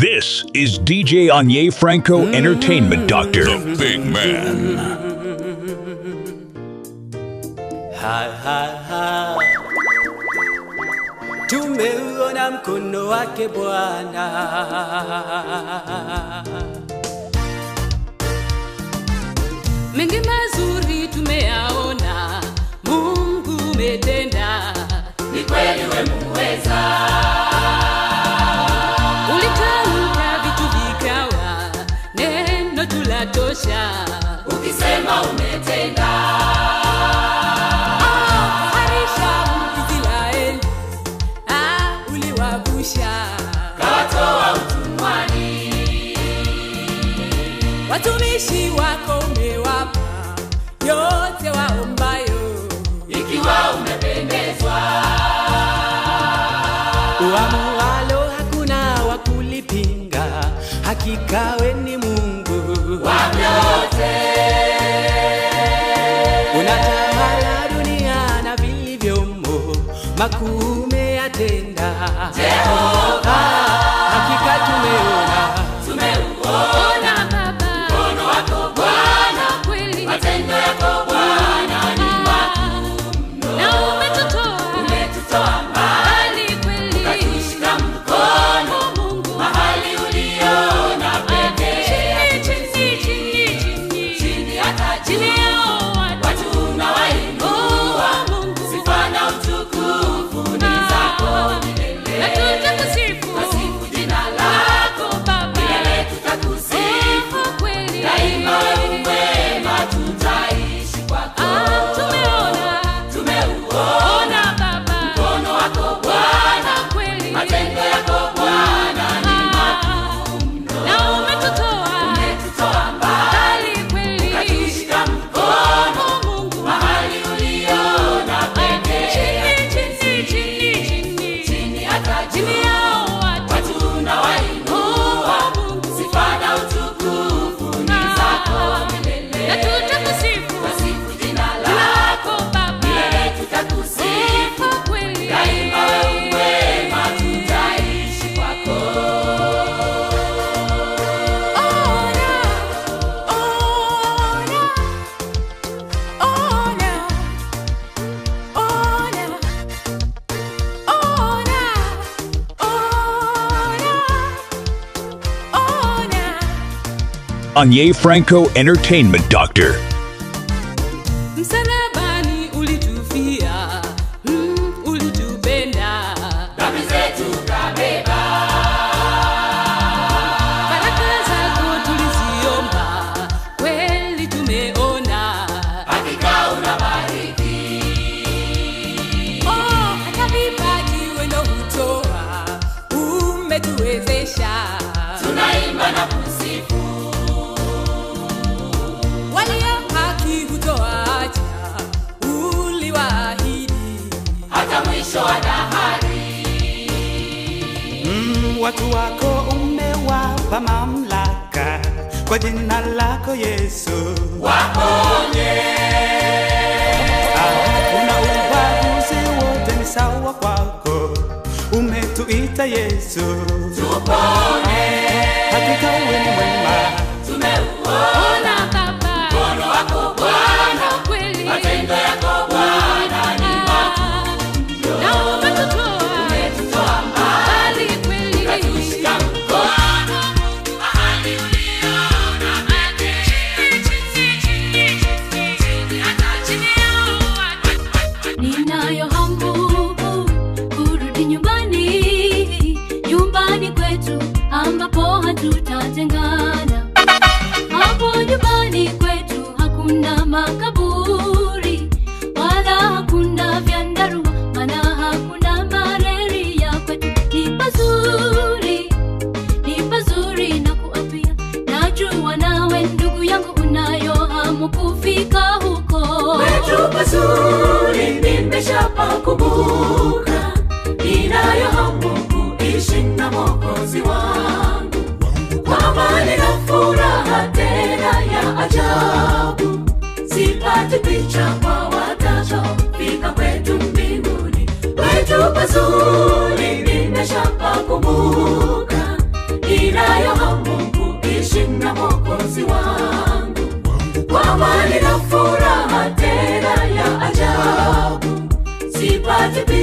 This is DJ Anye Franco Entertainment Doctor. The big man. Ha ha ha. Tumeuona mkono wake Bwana. Mengi mazuri tumeyaona, Mungu umetenda. Ni kweli wewe muweza. Ulitamka vitu vikawa, neno tulatosha. Ukisema umetenda. Kawatoa utumwani. Watumishi wako umewapa yote waombayo, ikiwa umependezwa. Uamualo hakuna wakulipinga, hakika wewe ni Mungu wa vyote. Unatawala dunia na vilivyomo, makuu umeyatenda Jehova. Hakika tumeuona Baba, mkono wako Bwana, kweli, matendo yako Bwana ni makuu mno. na umetutoa mbali kweli, ukatushika mkono Mungu mahali uliona pekee. Chini hata juu watu unawainua, sifa na utukufu ni zako milele. na tutakusifu Jina lako milele tutakusifu, kweli, daima wewe mwema, tutaishi kwako. Tumeuona Baba, mkono wako Bwana, kweli, matendo yako Bwana ni makuu mno. na umetutoa mbali, kweli, ukatushika mkono Mungu mahali uliona pekee. Chini hata juu watu unawainua, sifa na utukufu ni zako milele. na tutakusifu Jina lako milele tutakusifu, kweli, daima wewe mwema, tutaishi kwako. Anye Franco Entertainment Doctor. Msalabani ulitufia, ulitupenda, Dhambi zetu kabeba, baraka zako tuliziomba, kweli tumeona. hakika unabariki. Hata vipaji wewe ndo hutoa, umetuwezesha. Tunaimba na kusifu, Walio haki hutoacha, uliwaahidi. hata mwisho wa dahari. Watu wako umewapa mamlaka kwa jina lako Yesu. Waponye, Hakuna ubaguzi, wote ni sawa kwako. Umetuita Yesu, tupone. hakika wewe ni mwema. Tumeuona Baba, mkono wako Bwana, kweli, matendo yako Bwana ni makuu. na umetutoa mbali, kweli, Ukatushika mkono mahali uliona pekee. Chini hata juu Ninayo hamu kurudi nyumbani kwetu ambapo hatutatengana. Hapo nyumbani kwetu hakuna makaburi wala hakuna vyandarua, maana hakuna malaria kwetu. Ni pazuri na kuapia, najua nawe ndugu yangu unayo hamu kufika huko. kwetu pazuri nimeshapakumbuka, ninayo hamu kuishi na Mwokozi wangu, kwa amani na furaha tena ya ajabu. Sipati picha kwa watachofika kwetu mbinguni. Kwetu pazuri nimeshapakumbuka,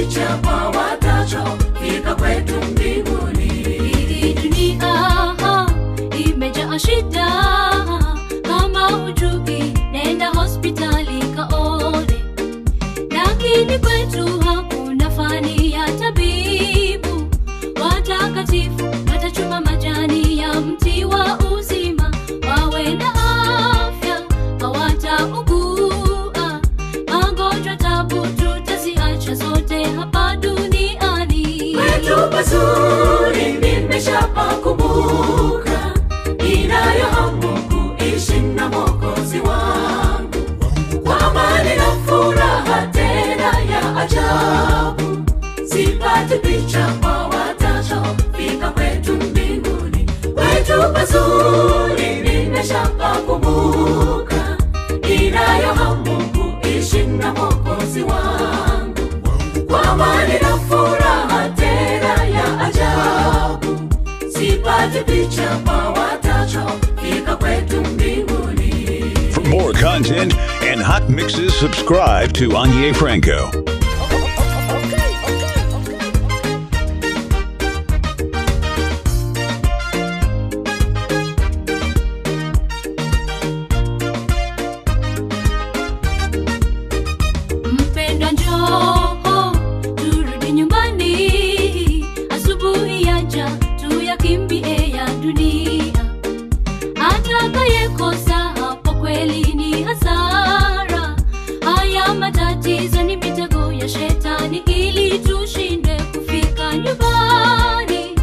picha kwa watachofika kwetu mbinguni. Hii dunia imejaa shida, kama hujui nenda hospitali kaone. Lakini kwetu hakuna fani ya tabibu, watakatifu watachuma majani ya mti wa uzima, wawe na afya hawataugua. Magonjwa tabu tutaziacha zote hapa duniani. Kwetu pazuri nimeshapakumbuka, ninayo hamu kuishi na Mwokozi wangu, kwa amani na furaha tena ya ajabu. Sipati picha kwa watachofika kwetu mbinguni. Kwetu pazuri nimeshapakumbuka, ninayo hamu kuishi na Mwokozi wangu, kwa amani na furaha tena ya ajabu. Sipati picha kwa watachofika kwetu mbinguni. For more content and hot mixes, subscribe to Anye Franco. Mpendwa njoo, turudi nyumbani. Asubuhi yaja, tuyakimbie ya dunia. Atakayekosa hapo kweli ni hasara. Haya matatizo ni mitego ya shetani, ili tushinde kufika nyumbani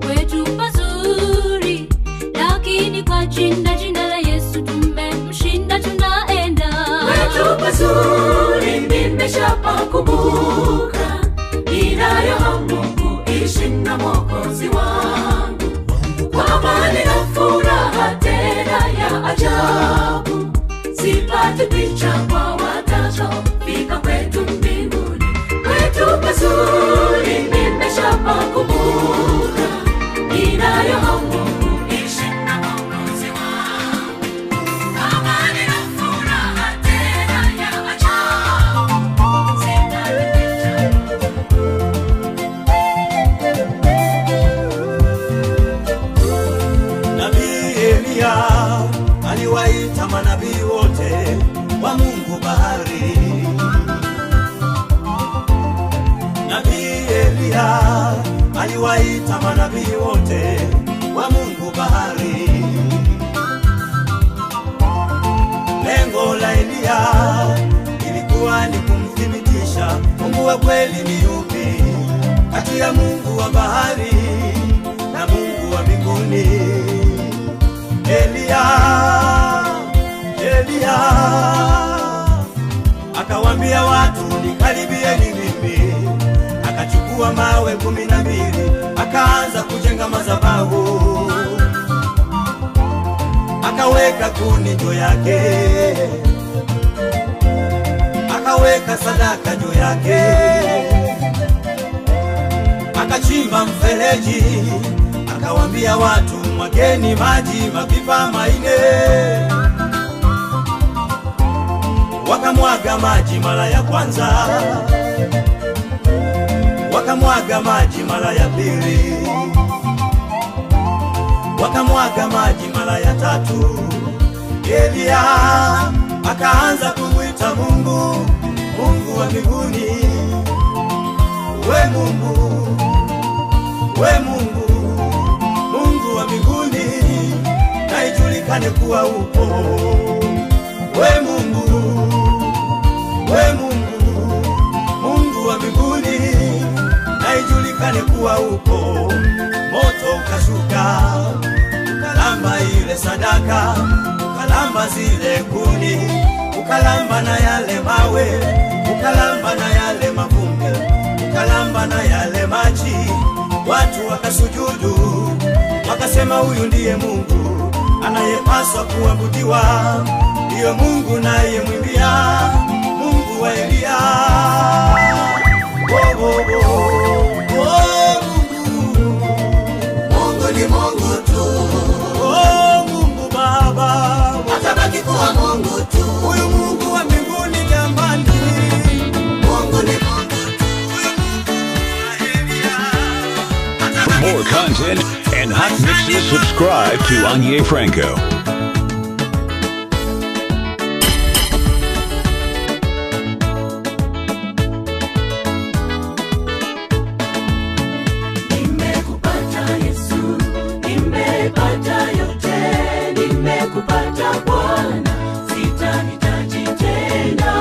kwetu pazuri. Lakini kwa jina la Yesu tumemshinda, tunaenda Kwetu pazuri nimeshapakumbuka, ninayo hamu kuishi na Mwokozi wangu, kwa amani na furaha tena ya ajabu. Sipati picha kwa watachofika kwetu mbinguni. Kwetu pazuri nimeshapakumbuka, ninayo hamu kuishi na Mwokozi wangu, kwa amani na furaha tena ya ajabu. Sipati picha. Nabii Elia aliwaita manabii wote wa Mungu bahari. Nabii Elia aliwaita manabii wote wa Mungu bahari. Lengo la Elia ilikuwa ni kumthibitisha Mungu wa kweli ni yupi kati ya Mungu wa bahari na Mungu wa mbinguni. Elia akawaambia watu, nikaribieni mimi. Akachukua mawe 12 akaanza kujenga madhabahu, akaweka kuni juu yake, akaweka sadaka juu yake, akachimba mfereji, akawaambia watu, mwageni maji mapipa 4. Wakamwaga maji mara ya kwanza, wakamwaga maji mara ya pili, wakamwaga maji mara ya tatu. Elia akaanza kumwita Mungu, Mungu wa mbinguni, we Mungu, we Mungu, Mungu wa mbinguni, na ijulikane kuwa upo. We Mungu, we Mungu, Mungu wa mbinguni, na ijulikane kuwa upo. Moto ukashuka ukalamba ile sadaka, ukalamba zile kuni, ukalamba na yale mawe, ukalamba na yale mavumbi, ukalamba na yale maji. Watu wakasujudu, wakasema huyu ndiye Mungu anayepaswa kuabudiwa, ndiyo Mungu naye mwimbia, Mungu wa Elia. Oh, oh, oh, oh, Mungu, Mungu ni Mungu tu. Oh, Mungu Baba, atabaki kuwa Mungu tu. Huyu Mungu wa mbinguni jamani, Mungu ni Mungu tu. Huyu Mungu content and hot mixes, subscribe to Anye Franco. Nimekupata Yesu, nimepata yote, nimekupata Bwana, sitahitaji tena.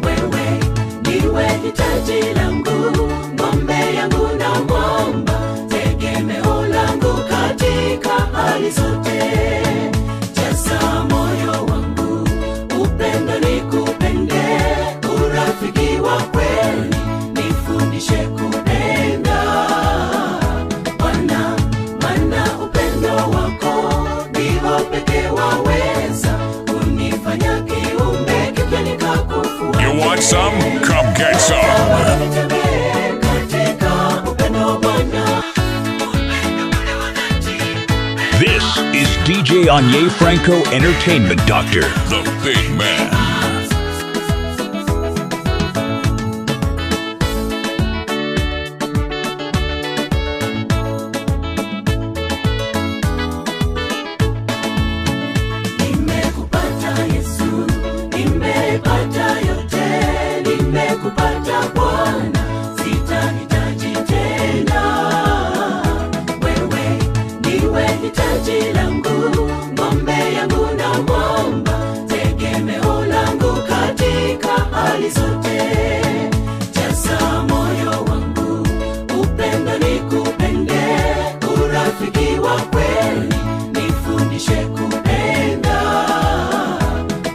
Wewe ndiwe hitaji langu, ngombe yangu na mwamba, tegemeo langu katika hali zote. Jaza moyo wangu upendo, nikupende, urafiki wa kweli nifundishe kupenda. Bwana, maana upendo wako ndio pekee waweza kunifanya kiumbe kipya nikakufuata. You want some? Come get some. This is DJ Anye Franco Entertainment Doctor, The Big Man. Nimekupata Yesu, nimepata yote, nimekupata Bwana, sitahitaji tena. Wewe ndiwe hitaji langu, ngombe yangu na mwamba, tegemeo langu katika hali zote. Jaza moyo wangu upendo, nikupende, urafiki wa kweli nifundishe kupenda.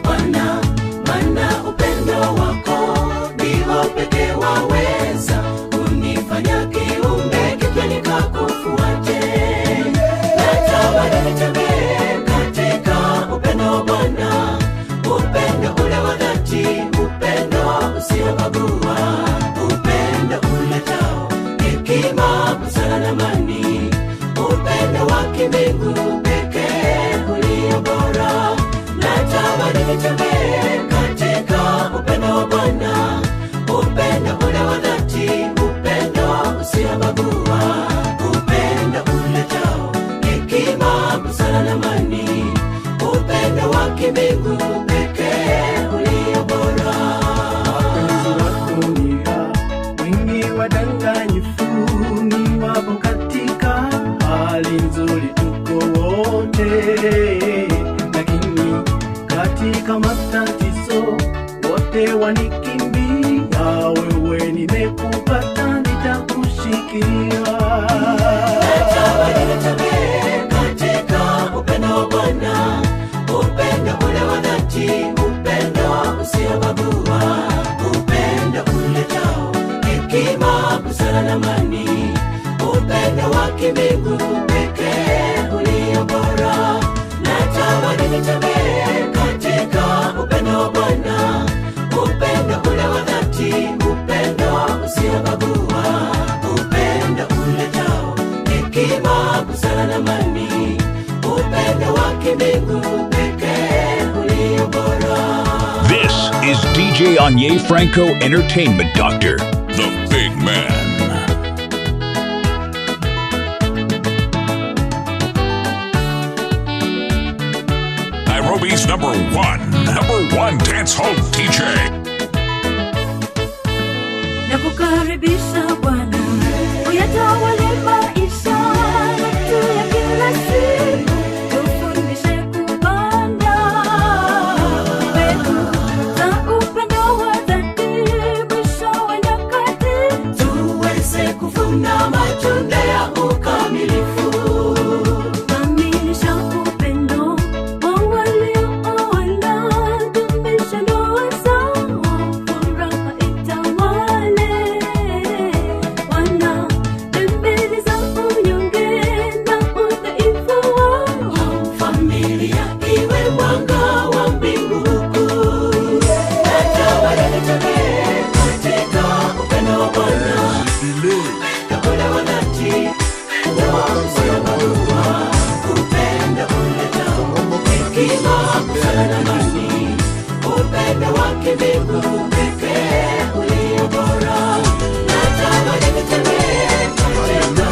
Bwana, maana upendo wako ndio pekee waweza kunifanya kiumbe kipya nikakufuate. Natamani nitembee katika upendo Bwana, upendo ule wa dhati, upendo usiobagua, upendo uletao hekima, busara na amani, upendo wa kimbingu pekee ulio bora. Natamani nitembee katika upendo Bwana, upendo ule wa dhati, upendo usiobagua, upendo uletao hekima, busara na amani, upendo wa kimbingu pekee ulio bora. Wengi wadanganyifu ni wapo katika hali nzuri, tuko wote, lakini katika matatizo wote wanikimbia. Wewe nimekupata, nitakushikilia. Natamani nitembee katika upendo Bwana, upendo ule wa dhati, upendo usiobagua, upendo uletao hekima, busara na amani, upendo wa kimbingu pekee ulio bora. Natamani nitembee katika upendo Bwana, upendo ule wa dhati, upendo usiobagua, upendo uletao hekima, busara na amani, upendo wa kimbingu pekee ulio bora. This is DJ Anye Franco Entertainment Doctor. The Big Man. Nairobi's number one dance hall DJ. Nakukaribisha Bwana, uyatawale maisha yetu ya kila siku, tufundishe kupanda mbegu za upendo wa dhati, mwisho wa nyakati tuweze kuvuna matunda ya ukamilifu. kamilisha upendo wa waliooana, dumisha ndoa zao, furaha itawale. Wana tembeleza unyonge na udhaifu wao, Familia iwe mwanga wa mbingu kuu. Natamani nitembee katika upendo wa Bwana, upendo ule wa dhati, upendo usiobagua, upendo uletao hekima, busara na amani, upendo wa kimbingu pekee ulio bora. Natamani nitembee katika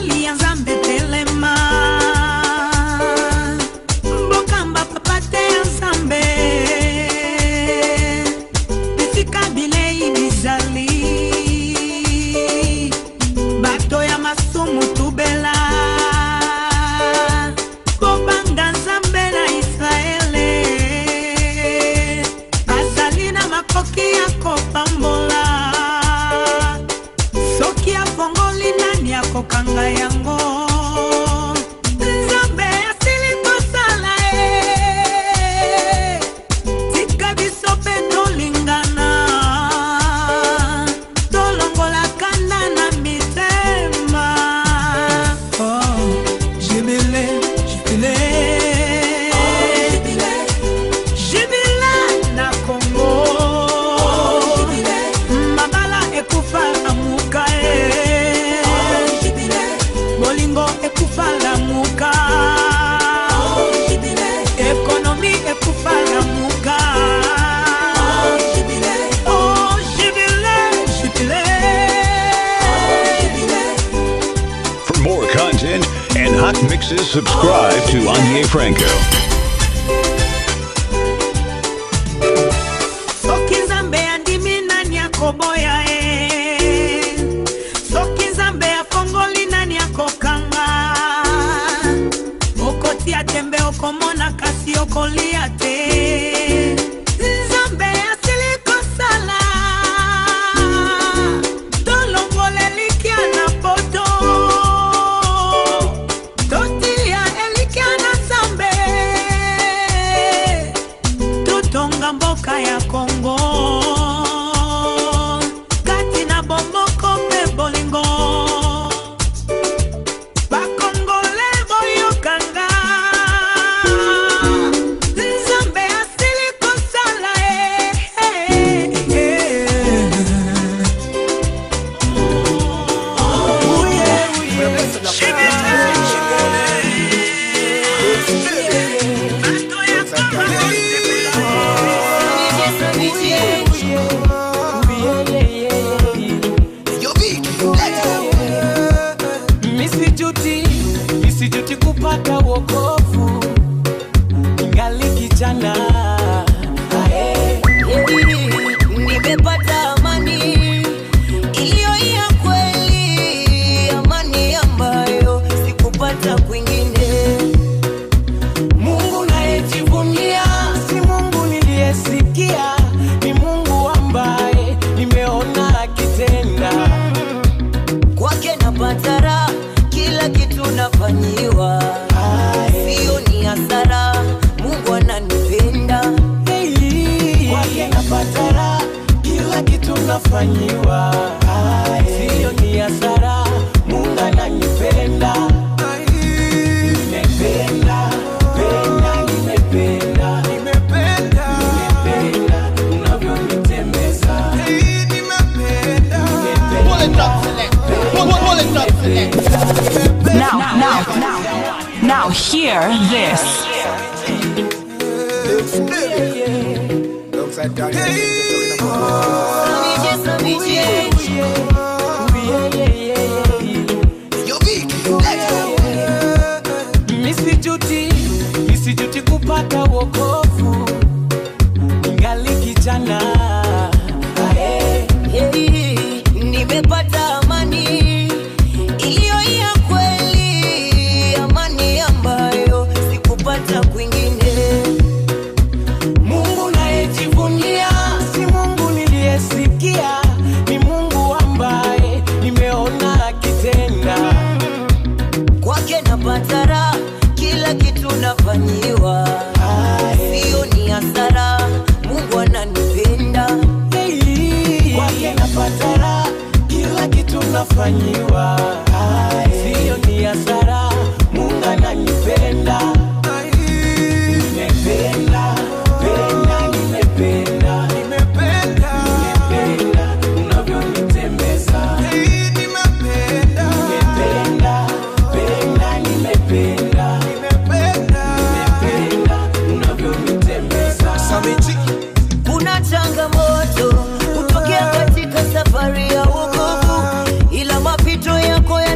Azali ya Nzambe telema Mbokamba papate ya Nzambe Bifika bilei bizali Bato ya masumu tubela Bobanga Nzambe na Israele Azali na makoki ya kopambola Soki ya fongoli nani ya kokanga yango Nzambe asili kosala Tika biso pe tolingana Tolongola kanda na mitema Oh, jibile, jibile Jibile na Kongo Mabala ekufa amuka Bolingo ekufa lamuka Ekonomi ekufa lamuka Oh, jibile, jibile For more content and hot mixes, subscribe to Anye Franco. Soki Nzambe andimi nani akoboya Soki Nzambe afongoli nani akokanga Okotia tembe okomona kasi okolia te Nzambe asili kosala Tolongole likia na poto Totia elikia na Nzambe Tutonga mboka ya Kongo Kati na bomboko pe bolingo Bakongole boyokanga Nzambe asili kosala Misijuti kupata wokovu Ingali kijana Nimepata amani iliyo ya kweli, amani ambayo sikupata kwingine. Mungu nayejivunia, si Mungu niliyesikia, ni Mungu ambaye nimeona akitenda. Kwake napata raha, kila kitu nafanyiwa, sio ni hasara, Mungu ananipenda. Kwake napata raha, kila kitu nafanyiwa, sio ni hasara, Mungu ananipenda. Nimependa, nimependa, nimependa, nimependa, unavyonitembeza. Nimependa, Now hear this. Misijuti kupata wokovu ingali kijana. Nimepata amani iliyo ya kweli, amani ambayo sikupata kwingine. Mungu nayejivunia, si Mungu niliyesikia, ni Mungu ambaye nimeona akitenda. Kwake napata raha, kila kitu nafanyiwa, sio ni hasara, Mungu ananipenda. Kwake napata raha, kila kitu nafanyiwa, sio ni hasara, Mungu ananipenda. Nimependa, nimependa, nimependa, nimependa, unavyonitembeza. Nimependa, nimependa, nimependa, nimependa, unavyonitembeza. Kuna changamoto kutokea katika safari ya wokovu, ila mapito yako ya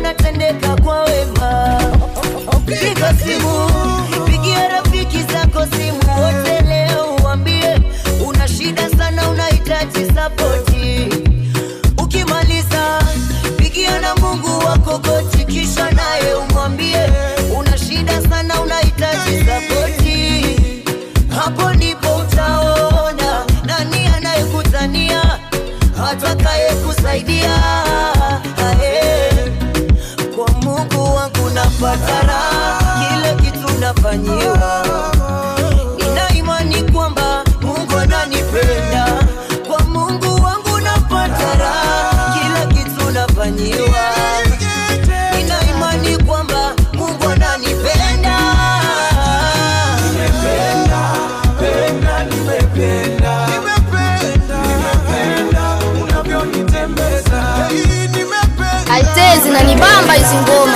napata raha, kila kitu nafanyiwa. Nina imani kwamba Mungu ananipenda, kwa Mungu wangu napata raha, kila kitu nafanyiwa. Nina imani kwamba Mungu ananipenda. Altezi na nibamba hizi ngoma.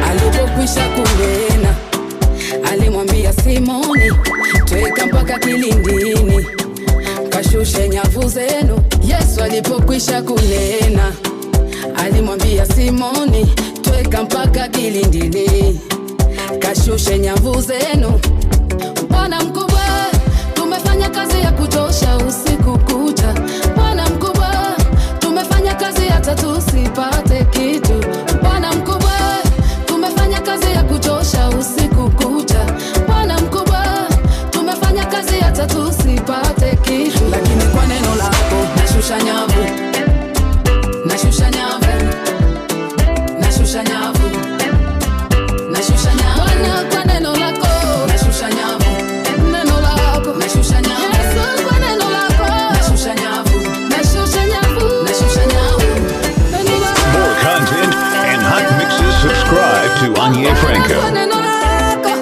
Alipokwisha kunena, alimwambia Simoni, tweka mpaka kilindini, kashushe nyavu zenu. Yesu alipokwisha kunena, alimwambia Simoni, tweka mpaka kilindini, kashushe nyavu zenu. Bwana mkubwa, tumefanya kazi ya kuchosha usiku kucha. Bwana mkubwa, tumefanya kazi hata tusipate kitu. Bwana mkubwa, tumefanya kazi ya kuchosha usiku kucha. Bwana mkubwa, tumefanya kazi hata tusipate kitu. Lakini kwa neno lako nashusha nyavu, nashusha nyavu, nashusha nyavu, nashusha nyavu. Bwana, kwa neno lako nashusha nyavu, neno lako nashusha nyavu. Yesu, kwa neno lako nashusha nyavu, nashusha nyavu, nashusha nyavu. For more content and hot mixes, subscribe to Anye Franco. Kwa neno lako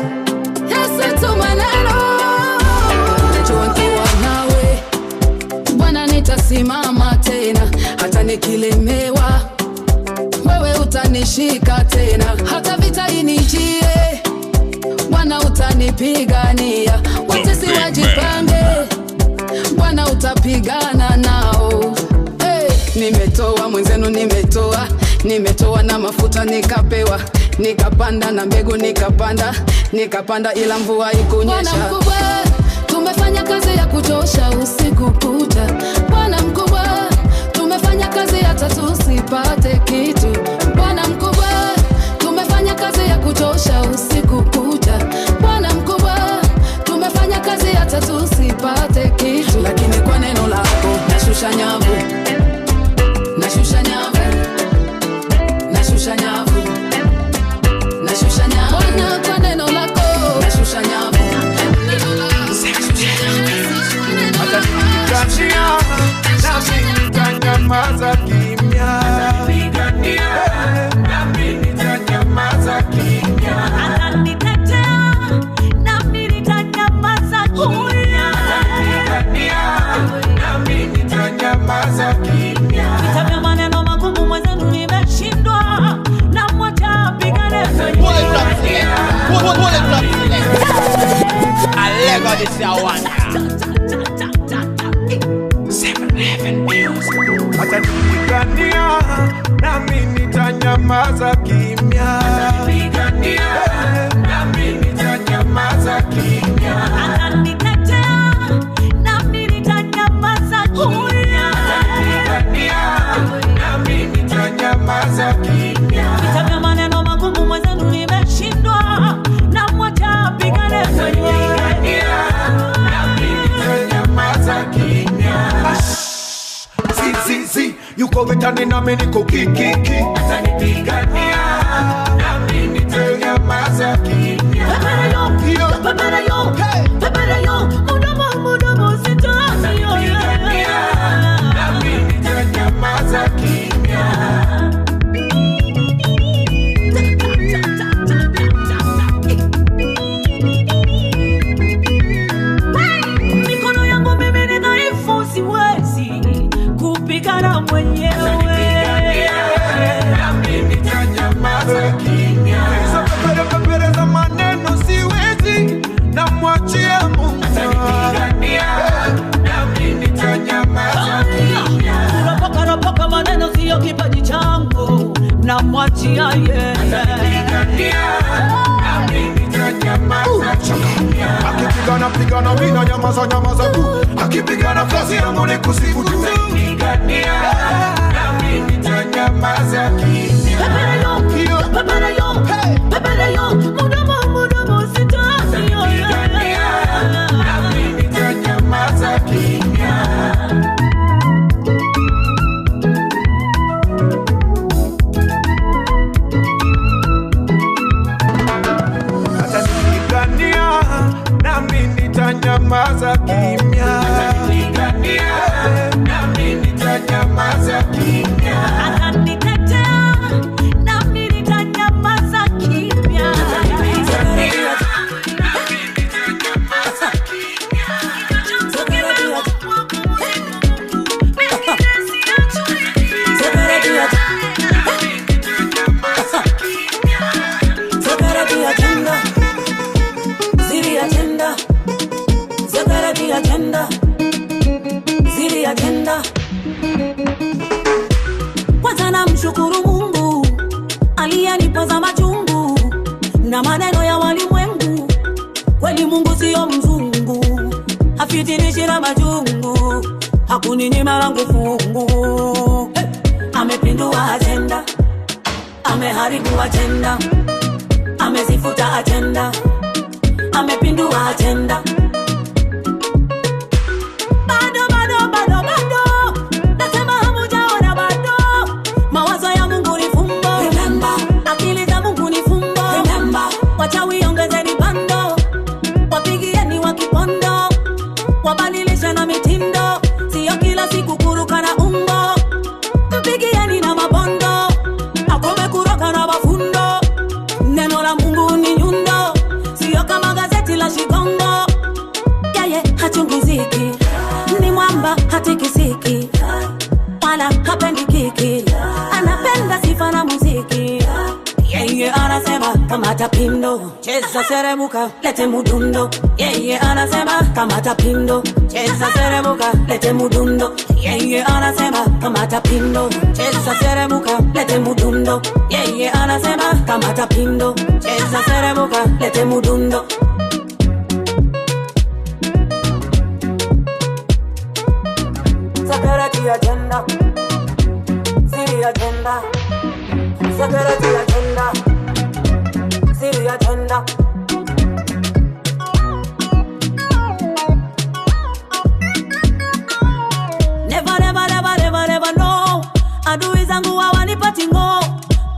Yesu, tuma neno. Najua nikiwa nawe Bwana nitasimama tena, hata nikilemewa wewe utanishika tena. Hata vita inijie Bwana utanipigania. Watesi wajipange, Bwana utapigana nao. Hey, nimetoa mwenzenu, nimetoa na mafuta nikapewa, nikapanda na mbegu nikapanda ila mvua ikunyesha. Bwana mkubwa, tumefanya kazi ya kuchosha usiku kucha. Bwana mkubwa, tumefanya kazi hata tusipate kitu. Bwana mkubwa, tumefanya kazi ya kuchosha usiku kucha. Bwana mkubwa, tumefanya kazi hata tusipate kitu. Lakini kwa neno lako nashusha nyavu, nashusha nyavu, nashusha nyavu, nashusha nyavu. Bwana, kwa neno lako nashusha nyavu, neno lako nashusha nyavu. Atanipigania nami nitanyamaza kimya. Atanipigania nami nitanyamaza kimya. Ananitetea nami nitanyamaza kimya. Atanipigania nami nitanyamaza kimya. Vita vya maneno magumu mwenzenu nimeshindwa, na mwacha apigane mwenyewe. Alego this ya one. 7-Eleven Music. Atanipigania nami nitanyamaza kimya. Atanipigania nami nitanyamaza kimya. Ananitetea nami nitanyamaza kimya. Atanipigania nami nitanyamaza kimya. Vita vya maneno magumu mwenzenu nimeshindwa, na mwacha apigane mwenyewe. Zizi, yuko vitani nami niko kikiki. Atanipigania nami nitanyamaza kimya. Peperayo, mudomo sitasi. Atanipigania nami nitanyamaza kimya. Mikono yangu mimi ni dhaifu, siwezi kupigana mwenyewe. Nami nitanyamaza kimya. Hizo pepere za maneno siwezi, namwachia Mungu. Atanipigania nami nitanyamaza kimya. Ropoka maneno siyo kipaji changu, namwachia yeye. Atanipigania nami nitanyamaza kimya. Akipigana mina nyamaza tu. Akipigana kazi yangu ni kusifu tu. Atanipigania nami nitanyamaza kimya. Peperayo, mudomo sitasi. Atanipigania nami nitanyamaza kimya. nitanyamaza kimya. Atanitetea nami nitanyamaza kimya. Kwanza namshukuru Mungu aliyenipoza machungu na maneno ya walimwengu. Kweli Mungu sio mzungu, hafitinishi na majungu, hakuninyima langu fungu. Amepindua agenda, ameharibu agenda, amezifuta agenda, amepindua agenda. Wachawi ongezeni bando, wapigieni wa kipondo, wabadilisha na mitindo, sio kila siku kuruka na umbo. Mpigieni na mabondo, akome kuroka na mafundo. Neno la Mungu ni nyundo, sio kama gazeti la Shikongo. Yeye hachungiziki, ni mwamba hatikisiki, wala hapendi kiki, anapenda sifa na muziki. Yeye anasema kamata pindo, cheza seremuka, lete mudundo. Yeye anasema kamata pindo, cheza seremuka, lete mudundo. Yeye anasema kamata pindo, cheza seremuka, lete mudundo. Yeye anasema kamata pindo, cheza seremuka, lete mudundo. Security agenda, city agenda, security agenda, city agenda. Never, never, never, never, never, no. Adui zangu hawanipati ngo,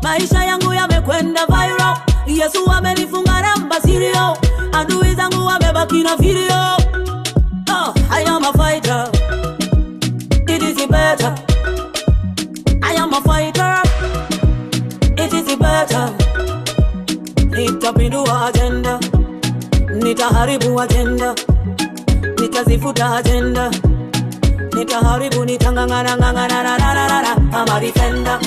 maisha yangu yamekwenda viral. Yesu amenifunga namba sirio, adui zangu wamebaki na video. Oh, I am a fighter, it is better. I am a fighter, it is better. Nitapindua agenda, nitaharibu agenda, nitazifuta agenda, nitaharibu, nitangangana ngangana na na na na. I'm a defender,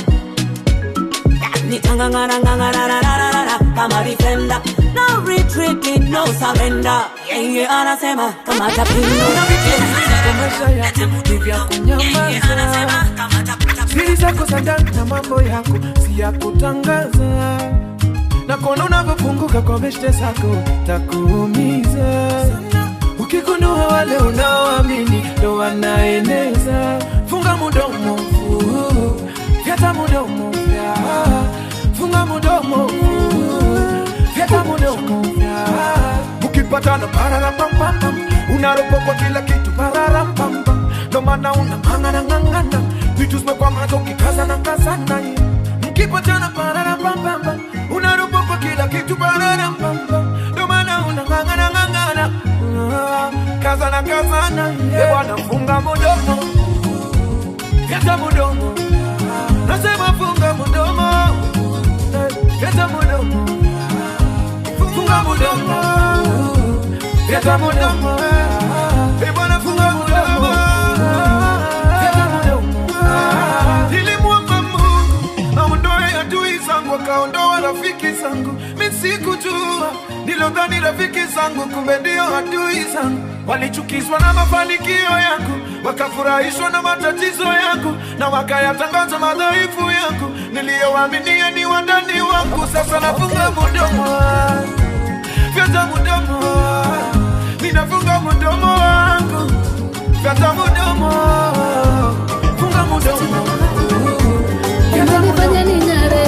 nitangangana ngangana na na na na. I'm a defender, no retreating, no surrender. Yeye anasema kamata pindo, siri zako za ndani na mambo yako si ya kutangaza, na kuona unavyofunguka kwa beshte zako takuumiza. Ukigundua wale unaoamini ndo wanaeneza, funga mudomo, fyata mudomo, funga mudomo, fyata mudomo. Ukipatana pararampam, unaropo kwa kila kitu pararampam, ndo maana unang'ang'ana ng'ang'ana, vitu zimekwama ukikaza na kazana. Mkipatana pararampam, unaropo kwa kila kitu pararampam, ndo maana unang'ang'ana ng'ang'ana, kazana kazana. Bwana funga mudomo, fyata mudomo, nasema funga mudomo, fyata mudomo, funga mudomo, fyata mudomo. Bwana funga mudomo, fyata mudomo. Nilimwomba Mungu aondoe adui zangu, akaondoa rafiki zangu. Mimi sikujua, nilodhani rafiki zangu kumbe ndio adui zangu. Walichukizwa na mafanikio yangu, wakafurahishwa na matatizo yangu, na wakayatangaza madhaifu yangu. Niliyowaaminia ni wandani wangu, sasa nafunga mudomo, fyata mudomo. Ninafunga mudomo wangu, fyata mudomo, funga mudomo. Umenifanya ning'are,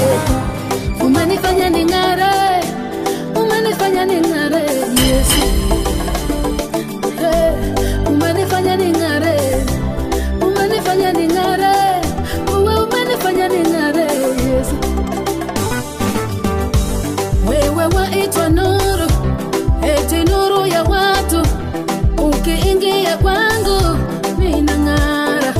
umenifanya ning'are, umenifanya ning'are, Yesu. Umenifanya ning'are, umenifanya ning'are, umenifanya ning'are, Yesu. Wewe waitwa nuru, eti nuru ya watu. Ukiingia kwangu mimi nang'ara,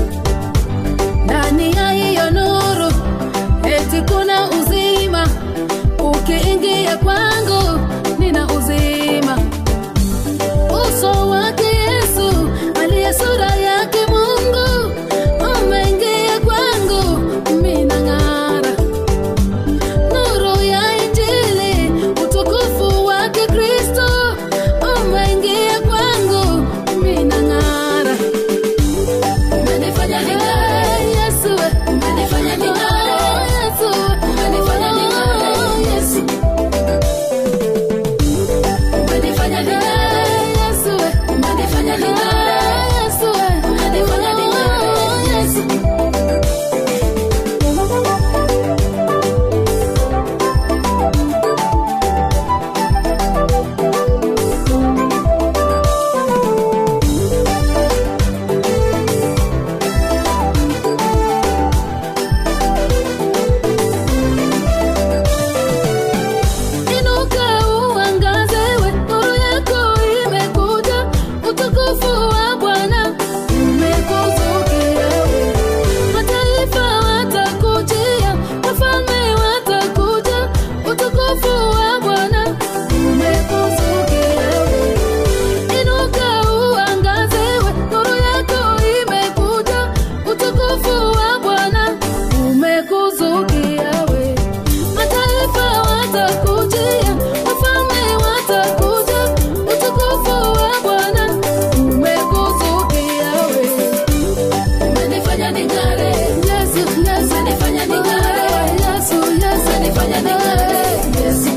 umenifanya ning'are. Yesu, Yesu, umenifanya ning'are. Yesu, Yesu, umenifanya ning'are. Yesu,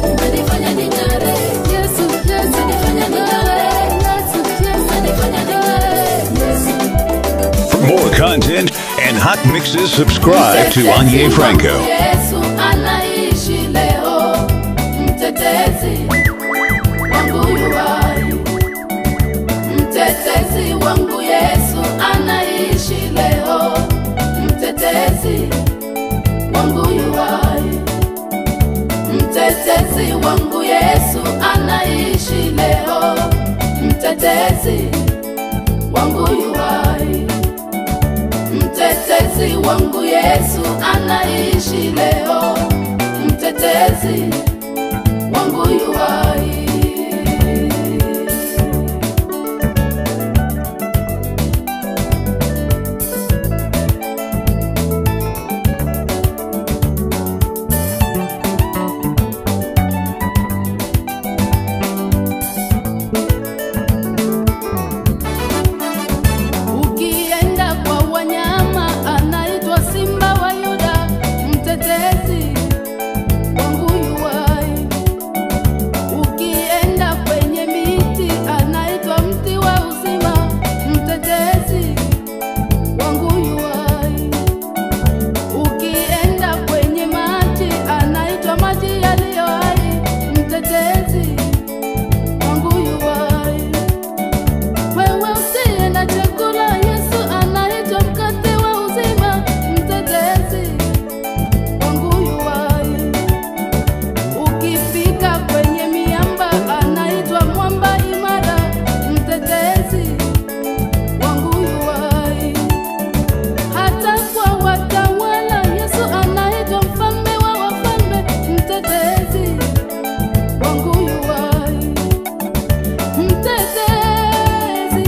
umenifanya ning'are. Yesu, Yesu, umenifanya ning'are. Yesu, Yesu, umenifanya ning'are. Yesu. For more content and hot mixes, subscribe to Anye Franco. Yesu anaishi leo, mtetezi wangu yu hai. Mtetezi wangu Yesu anaishi leo, mtetezi wangu yu hai. Mtetezi wangu Yesu anaishi leo, mtetezi wangu yu hai. Mtetezi wangu Yesu anaishi leo, mtetezi wangu yu hai. Ukienda kwa wanyama anaitwa Simba wa Yuda, mtetezi wangu yu hai. Ukienda kwenye miti anaitwa mti wa uzima, mtetezi wangu yu hai. Ukienda kwenye maji anaitwa maji yaliyo hai, mtetezi wangu yu hai. Wewe usiye na chakula, Yesu anaitwa mkate wa uzima, mtetezi wangu yu hai. Ukifika kwenye miamba anaitwa mwamba imara, mtetezi wangu yu hai. Hata kwa watawala Yesu anaitwa mfalme wa wafalme, mtetezi wangu yu hai. Mtetezi,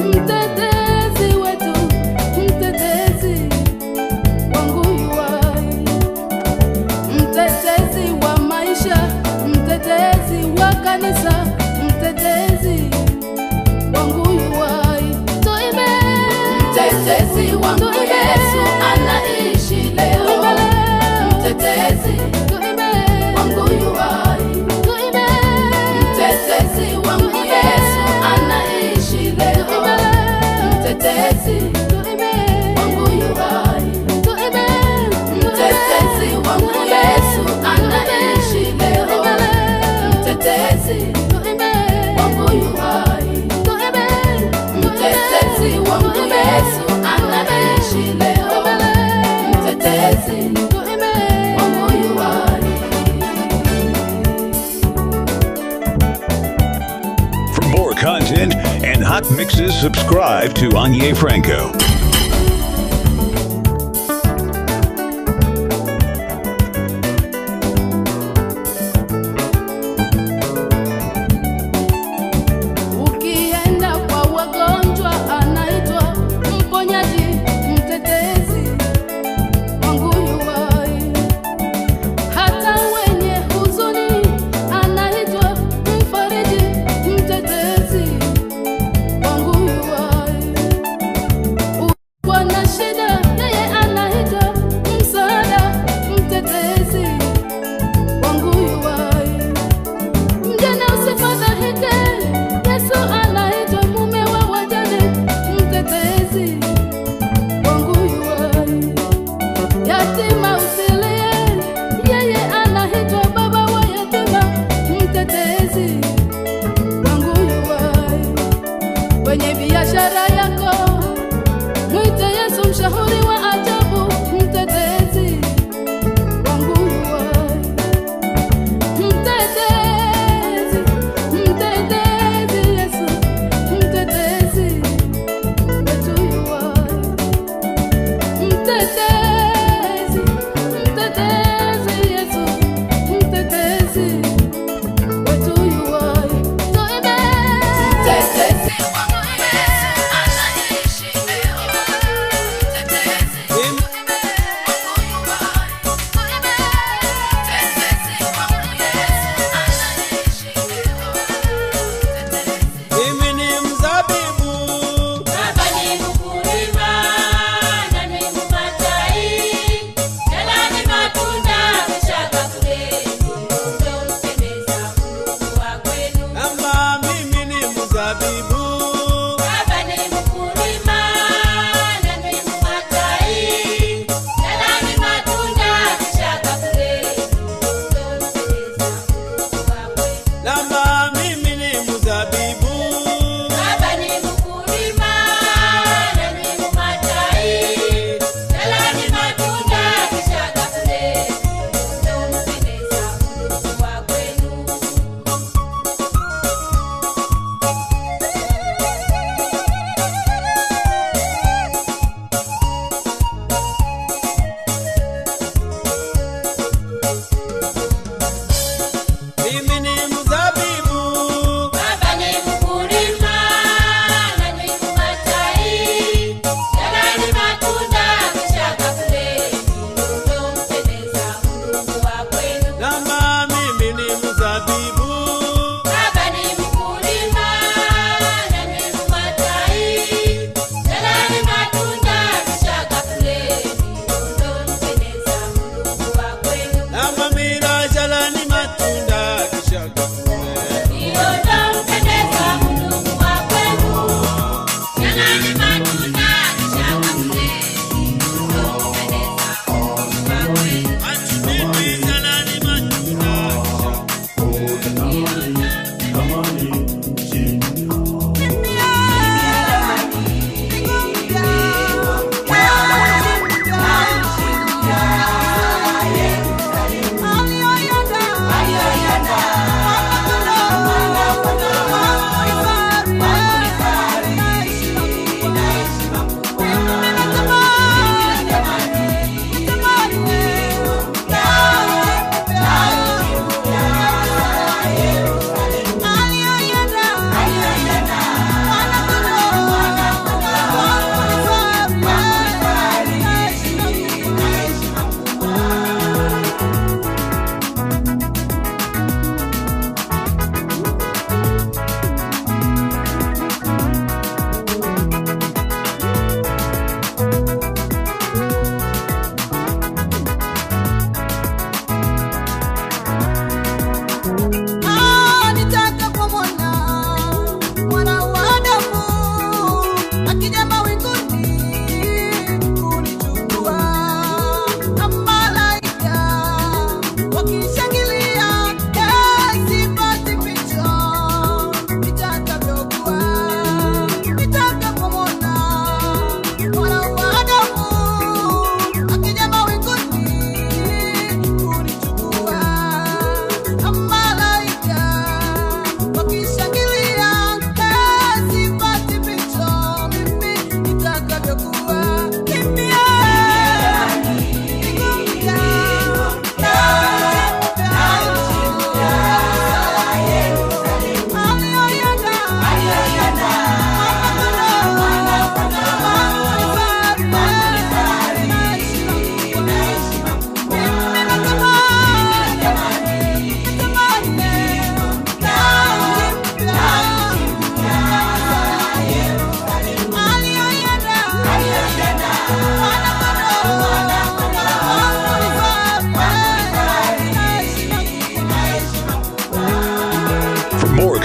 mtetezi wetu, mtetezi wangu yu hai. Mtetezi wa maisha, mtetezi wa kanisa, mtetezi wangu yu hai. Tuimbe. Mtetezi wangu Yesu anaishi leo, mtetezi wangu yu hai. Mtetezi wangu Yesu anaishi leo, mtetezi wangu yu hai. Mtetezi wangu Yesu anaishi leo, mtetezi wangu yu hai. Mtetezi wangu Yesu anaishi leo, mtetezi wangu yu hai. For more content and hot mixes, subscribe to Anye Franco.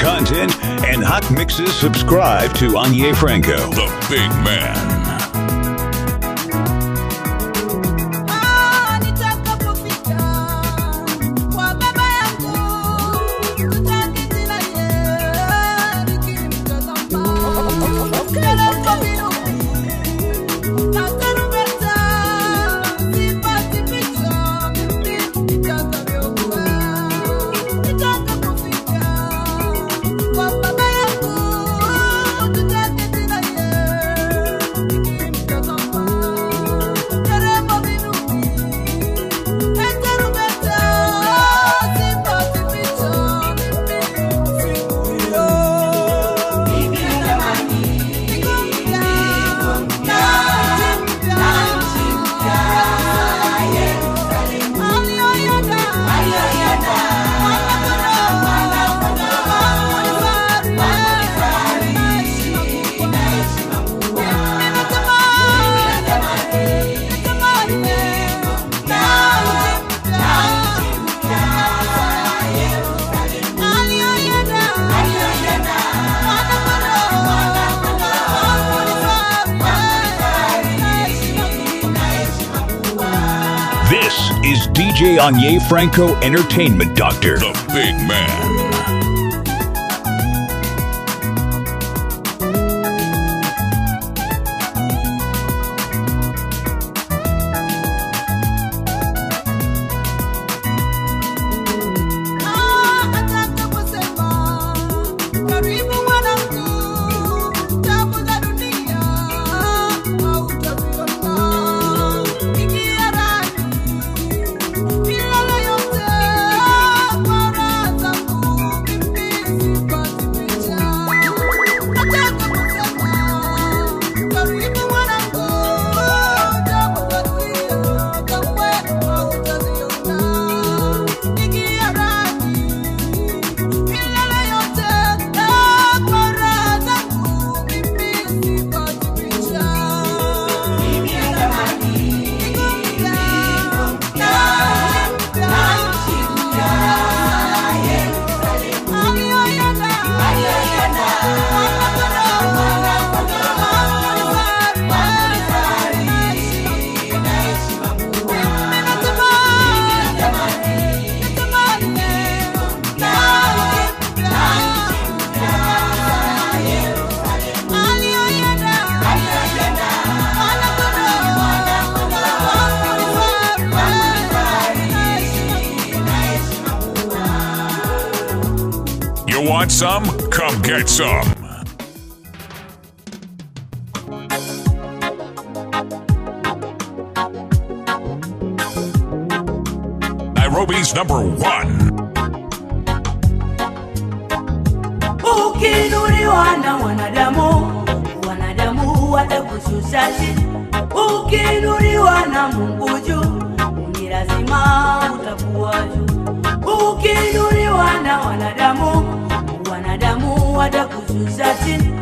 content and hot mixes, subscribe to Anye Franco, the big man. This is DJ Anye Franco, Entertainment Doctor, the big man. Mimi Want some? Come get some. Nairobi's #1. Ukiinuliwa na wanadamu, wanadamu watakushusha chini. Ukiinuliwa na Mungu juu, ni lazima utakuwa juu. Ukiinuliwa na wanadamu, wanadamu watakushusha chini.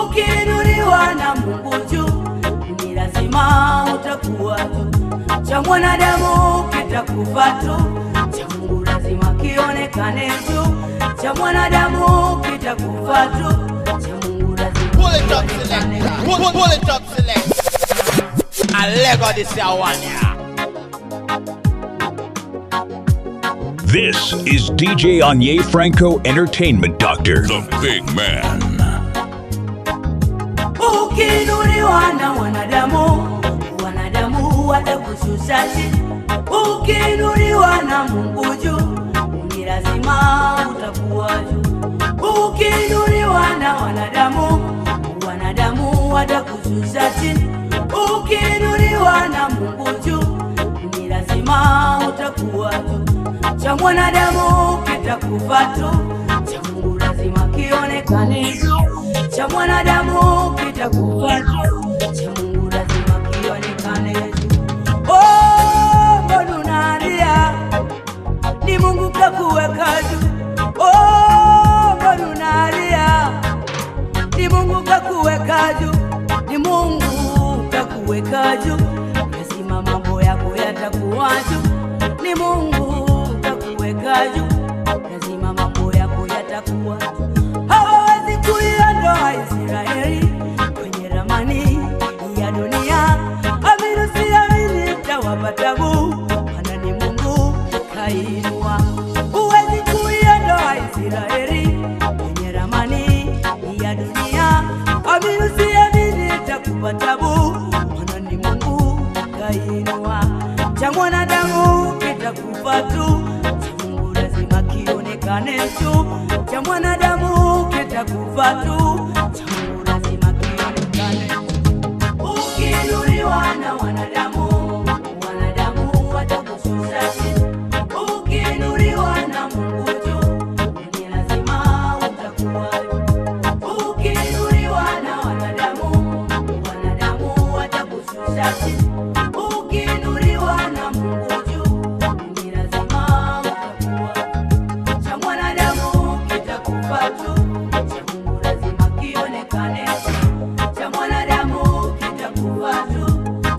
Ukiinuliwa na Mungu juu, ni lazima utakuwa juu. Cha mwanadamu kitakufa tu, cha Mungu lazima kionekane juu. Cha mwanadamu kitakufa tu, cha Mungu lazima kionekane juu. Pull it up, select. And Lego this one, yeah. This is DJ Anye Franco Entertainment Doctor, the big man. Ukiinuliwa na wanadamu, wanadamu watakushusha chini. Ukiinuliwa na Mungu juu, ni lazima utakuwa juu. Ukiinuliwa na wanadamu, wanadamu watakushusha chini. Ukiinuliwa na Mungu juu, ni lazima utakuwa juu. Cha mwanadamu kitakufa tu, cha Mungu lazima kionekane juu. Cha mwanadamu kitakufa tu, cha Mungu lazima kionekane juu. Oh, mbona unalia? Ni Mungu kakuweka juu. Oh, mbona unalia? Ni Mungu kakuweka juu. Ni Mungu kakuweka juu. Lazima mambo yako yatakuwa juu. Ni Mungu kakuweka juu. Lazima mambo yako yatakuwa juu. Hawawezi kuiondoa Israeli kwenye ramani ya dunia. Amini usiamini, itawapa tabu, maana ni Mungu kainua. Huwezi kuiondoa Israeli kwenye ramani ya dunia. Amini usiamini, itakupa tabu, maana ni Mungu kainua. Cha mwanadamu kitakufa tu, cha Mungu lazima kionekane juu. Cha mwanadamu kitakufa tu, cha Mungu lazima kionekane juu. Ukiinuliwa na wanadamu, wanadamu watakushusha chini. Ukiinuliwa na Mungu juu, ni lazima utakuwa juu. Ukiinuliwa na wanadamu, wanadamu watakushusha chini. Ukiinuliwa na Mungu juu, ni lazima utakuwa juu. Cha mwanadamu kitakufa tu, cha Mungu lazima kionekane juu. Cha mwanadamu kitakufa tu,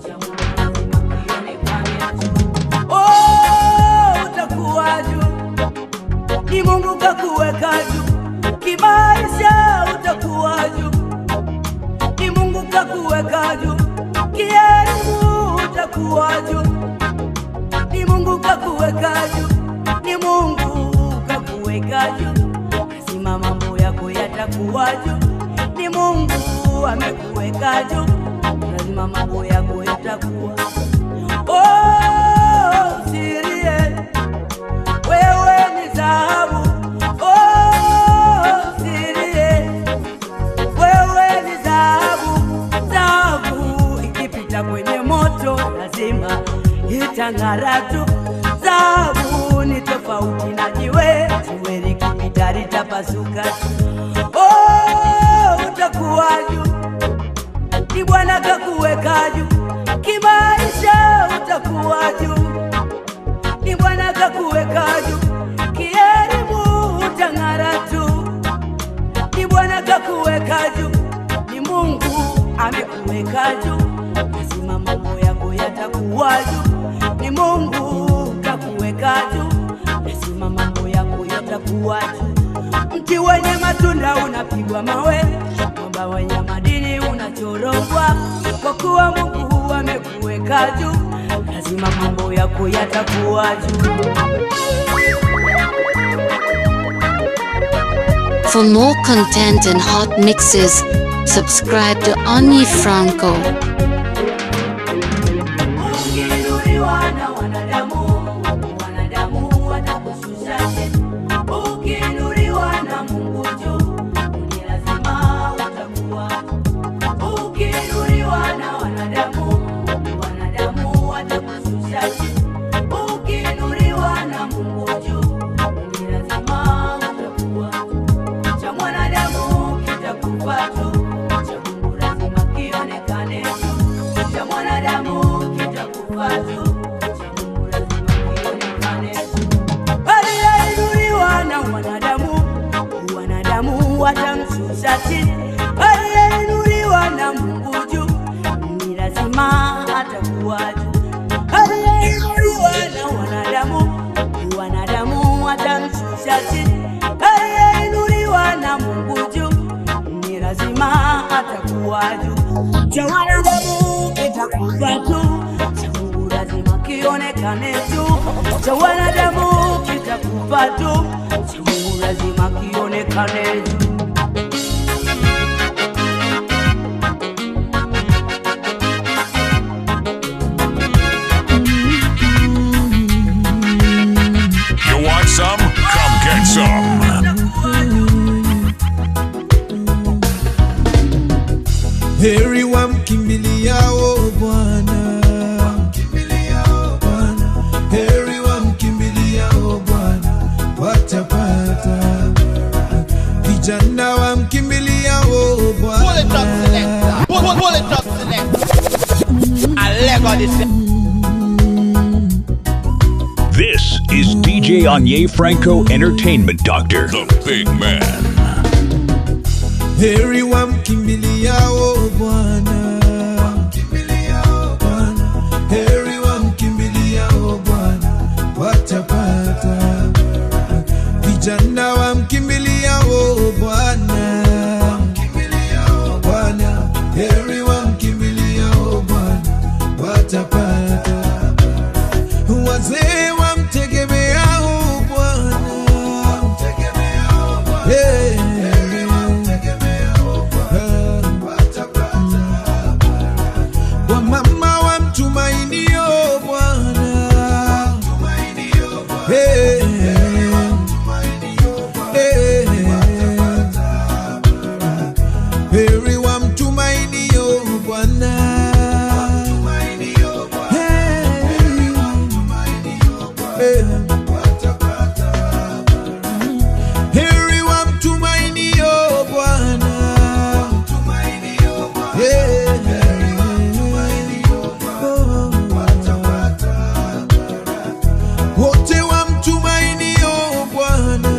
cha Mungu lazima kionekane juu. Oh, utakuwa juu. Ni Mungu kakuweka juu. Kimaisha utakuwa juu. Ni Mungu kakuweka juu. Kielimu utakuwa juu. Ni Mungu kakuweka juu. Ni Mungu kakuweka juu. Lazima mambo yako yatakuwa juu. Ni Mungu amekuweka juu. Lazima mambo yako yatakuwa. Oh, usilie, wewe ni dhahabu. Oh, usilie, wewe ni dhahabu. Dhahabu ikipita kwenye moto lazima itang'ara tu. Dhahabu ni tofauti na jiwe, jiwe likipita litapasuka tu. Oh, utakuwa juu. Ni Bwana kakuweka juu. Kimaisha utakuwa juu. Ni Bwana kakuweka juu. Kielimu utang'ara tu. Ni Bwana kakuweka juu. Ni Mungu amekuweka juu. Lazima mambo yako yatakuwa juu. Ni Mungu kakuweka juu. Lazima mambo yako yatakuwa juu. Mti wenye matunda unapigwa mawe, mwamba wenye madini unachorogwa. Kwa kuwa Mungu amekuweka juu, lazima mambo yako yatakuwa juu. For more content and hot mixes, subscribe to Anye Franco. Ukiinuliwa na wanadamu, wanadamu watakushusha chini. Ukiinuliwa na Mungu juu, cha Mungu lazima kionekane. Aliyeinuliwa na wanadamu, wanadamu watamshusha chini. Aliyeinuliwa na Mungu juu, ni lazima atakuwa juu. Aliyeinuliwa na wanadamu, wanadamu watamshusha chini. Aliyeinuliwa na Mungu juu, ni lazima atakuwa juu. Cha wanadamu kitakufa tu, cha Mungu lazima kionekane juu. Cha wanadamu kitakufa tu, cha Mungu lazima kionekane juu. You want some? Come get some. Heri wamkimbiliao Bwana, heri wamkimbiliao Bwana watapata. Vijana wamkimbiliao Bwana. Pull it up, selector. Pull it up, selector. Alego this. This is DJ Anye Franco Entertainment Doctor, the big man. Heri wamkimbiliao Bwana, heri wamkimbiliao Bwana watapata. Vijana wamkimbiliao Bwana, heri wamkimbiliao Bwana watapata. Wazee wamtegemeao Bwana, wamama wamtumainio Bwana, heri wamtumainio Bwana. Heri wamtumainio Bwana, wote wamtumainio Bwana.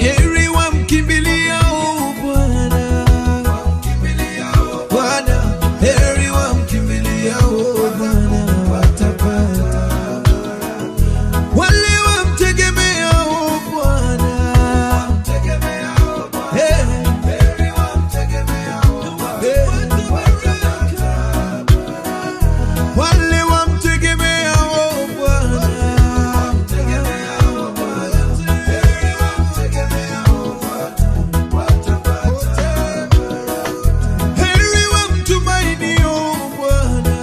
Heri wamkimbiliao Bwana, heri wamkimbiliao Bwana watapata. Wale wamtegemeao Bwana, wale wamtegemeao Bwana, heri wamtumainio Bwana.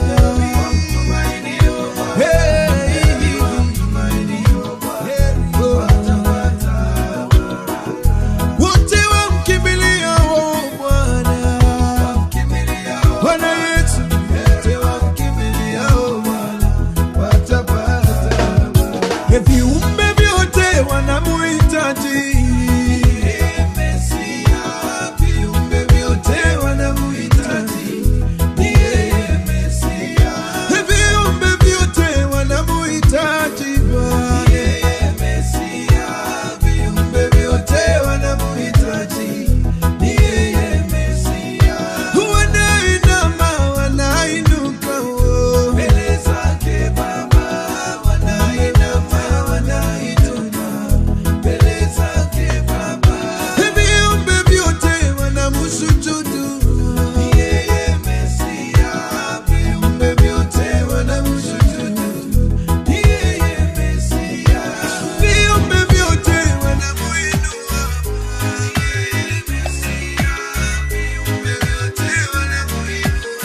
Wote wamkimbiliao Bwana, Bwana Yesu, wote wamkimbiliao Bwana watapata. Viumbe vyote wanamuhitaji Mesia, viumbe vyote wanamuhitaji Mesia, viumbe vyote wanamuhitaji Bwana Mesia, viumbe vyote wanamuhitaji Mesia. Wanainama wanainuka mbele zake Baba, wanainama wanainuka mbele zake Baba, viumbe vyote wanamsujudu Mesia, viumbe vyote wanamsujudu Mesia, viumbe vyote wanamuinua Mesia, viumbe vyote wanamuinua.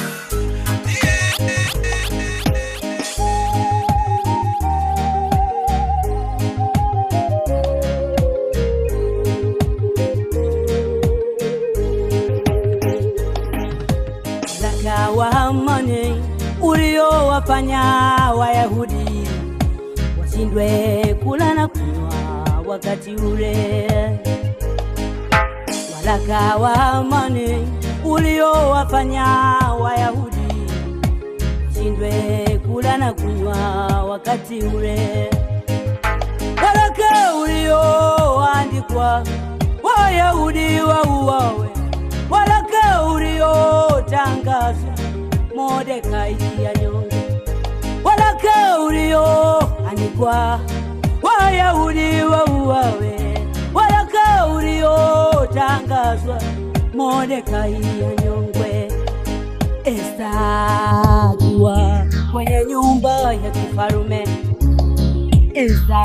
Zaka wa amani uliowafanya Wayahudi washindwe kula na kunywa wakati ule. zaka wa amani uliowafanya Wayahudi shindwe kula na kunywa wakati ule. Waraka ulioandikwa Wayahudi wauawe, waraka uliotangazwa Mordekai anyongwe, waraka ulioandikwa Wayahudi wauawe, waraka uliotangazwa Mordekai anyongwe. Esta akiwa kwenye nyumba ya kifarume, Esta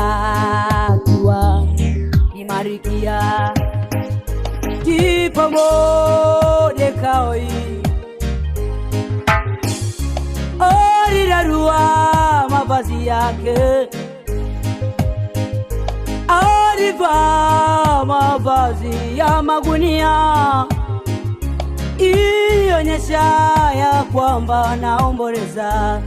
akiwa ni Malkia, ndipo Mordekai alirarua mavazi yake, alivaa mavazi ya magunia, ilionyesha ya kwamba anaomboleza.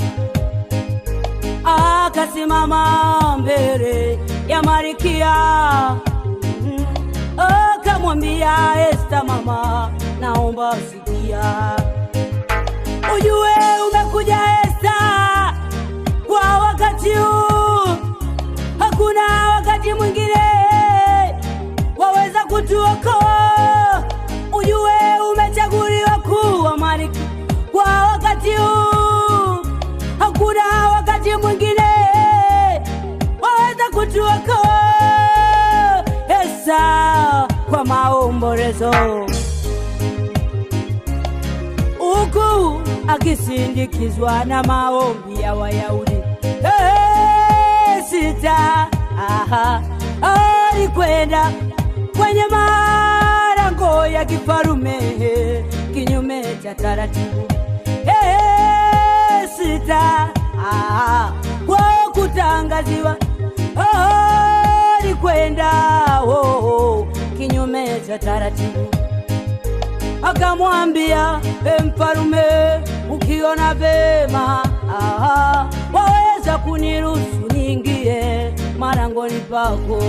Akasimama mbele ya Malkia, akamwambia Esta, mama, naomba sikia, ujue umekuja Esta kwa wakati huu, hakuna wakati mwingine waweza kutuokoa. Ujue umechaguliwa kuwa Malkia kwa wakati huu, hakuna wakati mwingine waweza kutuokoa. Esta kwa maombolezo, huku akisindikizwa na maombi ya Wayahudi. Sita alikwenda kwenye malango ya kifarume kinyume cha taratibu. Sita kwa kutangaziwa alikwenda kinyume cha taratibu. Akamwambia mfarume, ukiona vema waweza kuniruhusu niingie malangoni pako.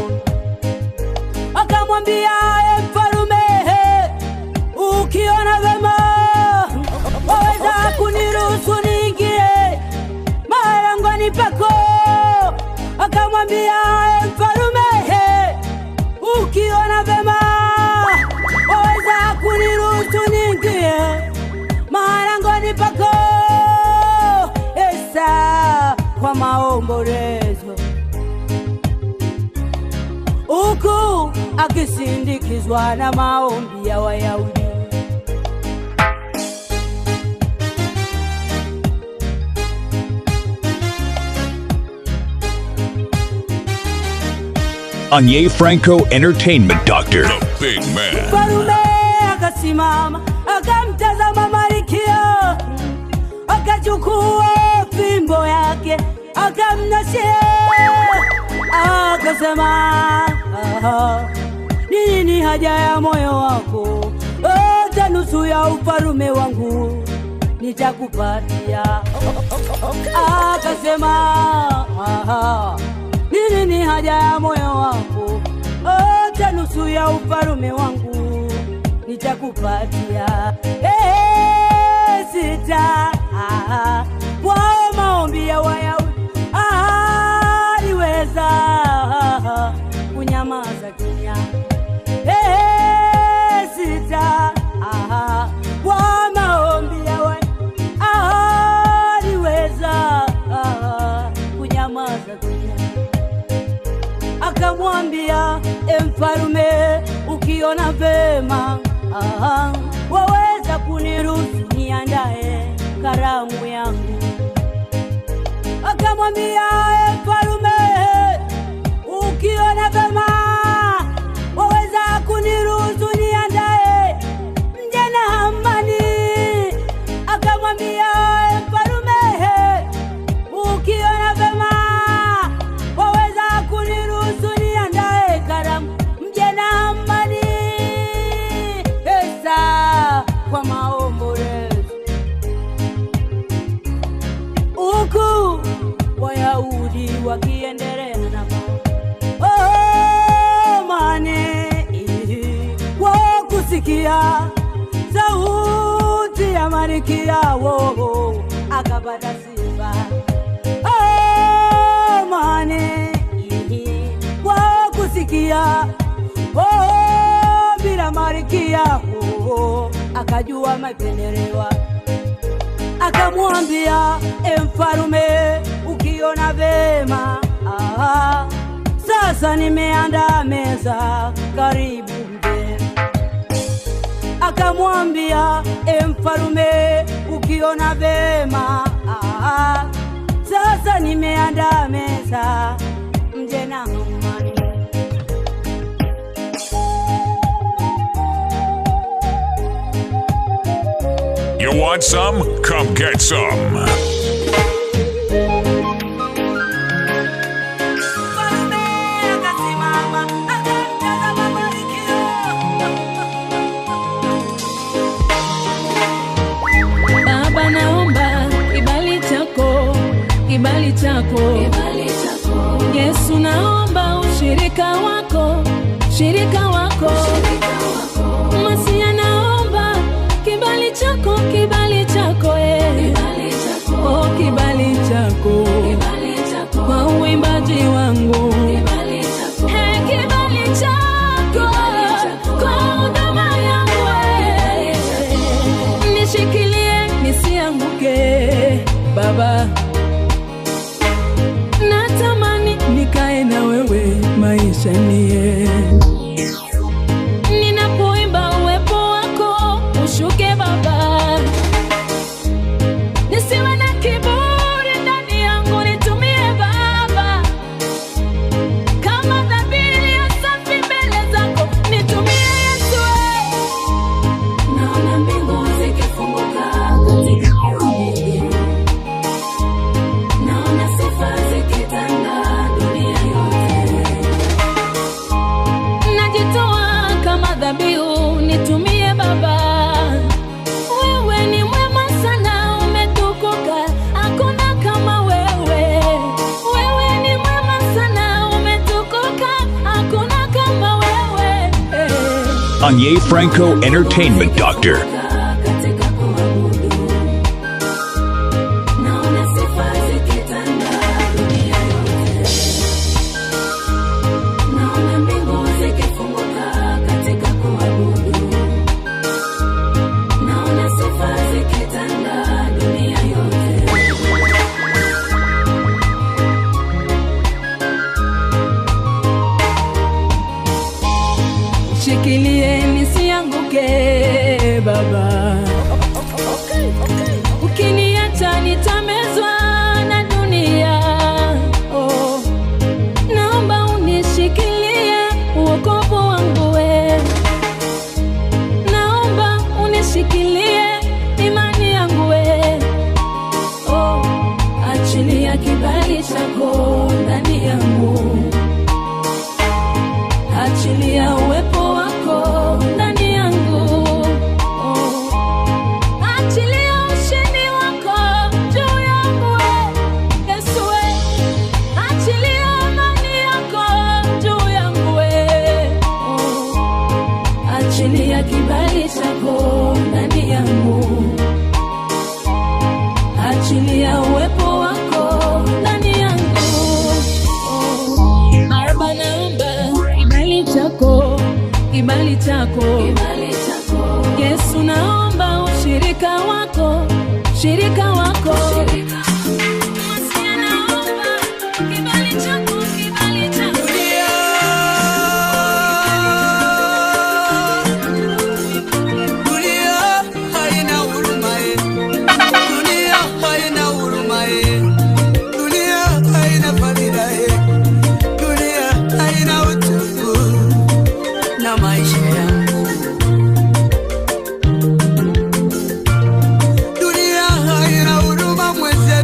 Akamwambia mfarume, ukiona vema waweza kuniruhusu niingie malangoni pako. Akamwambia mfarume, ukiona vema waweza kuniruhusu niingie malangoni pako. Esta kwa maombolezo, huku akisindikizwa na maombi ya Wayahudi. Anye Franco Entertainment Doctor. The big man. Mfarume akasimama, akamtazama Malkia, akachukua fimbo yake, akamnashia, akasema, nini haja ya moyo wako? Hata nusu ya ufarume wangu nitakupatia. Akasema, nini haja ya moyo wako? Hata nusu ya ufarume wangu nitakupatia. Sita kwa maombi ya Wayahudi aliweza kunyamaza kimya. Sita kwa maombi ya Wayahudi aliweza kunyamaza kimya. Akamwambia mfarume, ukiona vema waweza kuniruhusu niandae karamu yangu. Akamwambia mfarume, ukiona vema waweza kuniruhusu niandae mje na amani. Akamwambia mfarume, ukiona vema waweza kuniruhusu niandae karamu mje na amani. Esta kwa maombolezo, huku Wayahudi akamsikia sauti ya Malkia wo akapata sifa. Oh mane kwa kusikia bila Malkia akajua mapendelewa. Akamwambia mfarume, ukiona vema sasa nimeandaa meza, karibu mje. Akamwambia mfarume, ukiona vema sasa nimeandaa meza, mje na amani. You want some? Come get some. Baba, naomba kibali chako, kibali chako, kibali chako. Yesu, naomba ushirika wako, shirika wako, Masia, naomba kibali chako, kibali chako, kibali chako, oh kibali chako, kibali chako, kwa uimbaji wangu, kibali chako, hey kibali chako, kwa huduma yangu, nishikilie nisianguke Baba, natamani nikae na wewe maisha nie. Ninapoimba uwepo wako ushuke Baba, nisiwe na kiburi ndani yangu, nitumie Baba kama dhabihu ya safi mbele zako, nitumie Yesu. Naona mbingu zikifunguka katika kuabudu, naona sifa zikitanda dunia yote. Najitoa kama dhabihu, nitumie Baba. Wewe ni mwema sana, umetukuka, hakuna kama wewe. Wewe ni mwema sana, umetukuka, hakuna kama wewe. Anye Franco Entertainment Doctor. Katika kuabudu, naona sifa zikitanda dunia yote. Naona mbingu zikifunguka katika kuabudu, naona sifa zikitanda dunia yote. Shikilie nisianguke Baba, ukiniacha nitamezwa na dunia. Oh, naomba unishikilie wokovu wangu we, naomba unishikilie imani yangu we. Oh, achilia kibali chako ndani yangu, achilia uwepo wako ndani yangu. Oh, achilia ushindi wako juu yangu we, Yesu we. Achilia amani yako juu yangu we. Oh, achilia kibali chako ndani yangu, achilia uwepo wako ndani yangu. Oh, Baba, naomba kibali chako, kibali chako, kibali chako. Yesu, naomba ushirika wako, shirika wako, shirika. Masia, naomba kibali chako, kibali chako. Dunia haina huruma, dunia haina huruma, dunia haina fadhila, dunia haina utukufu na maisha yangu. Dunia haina huruma mwenzangu.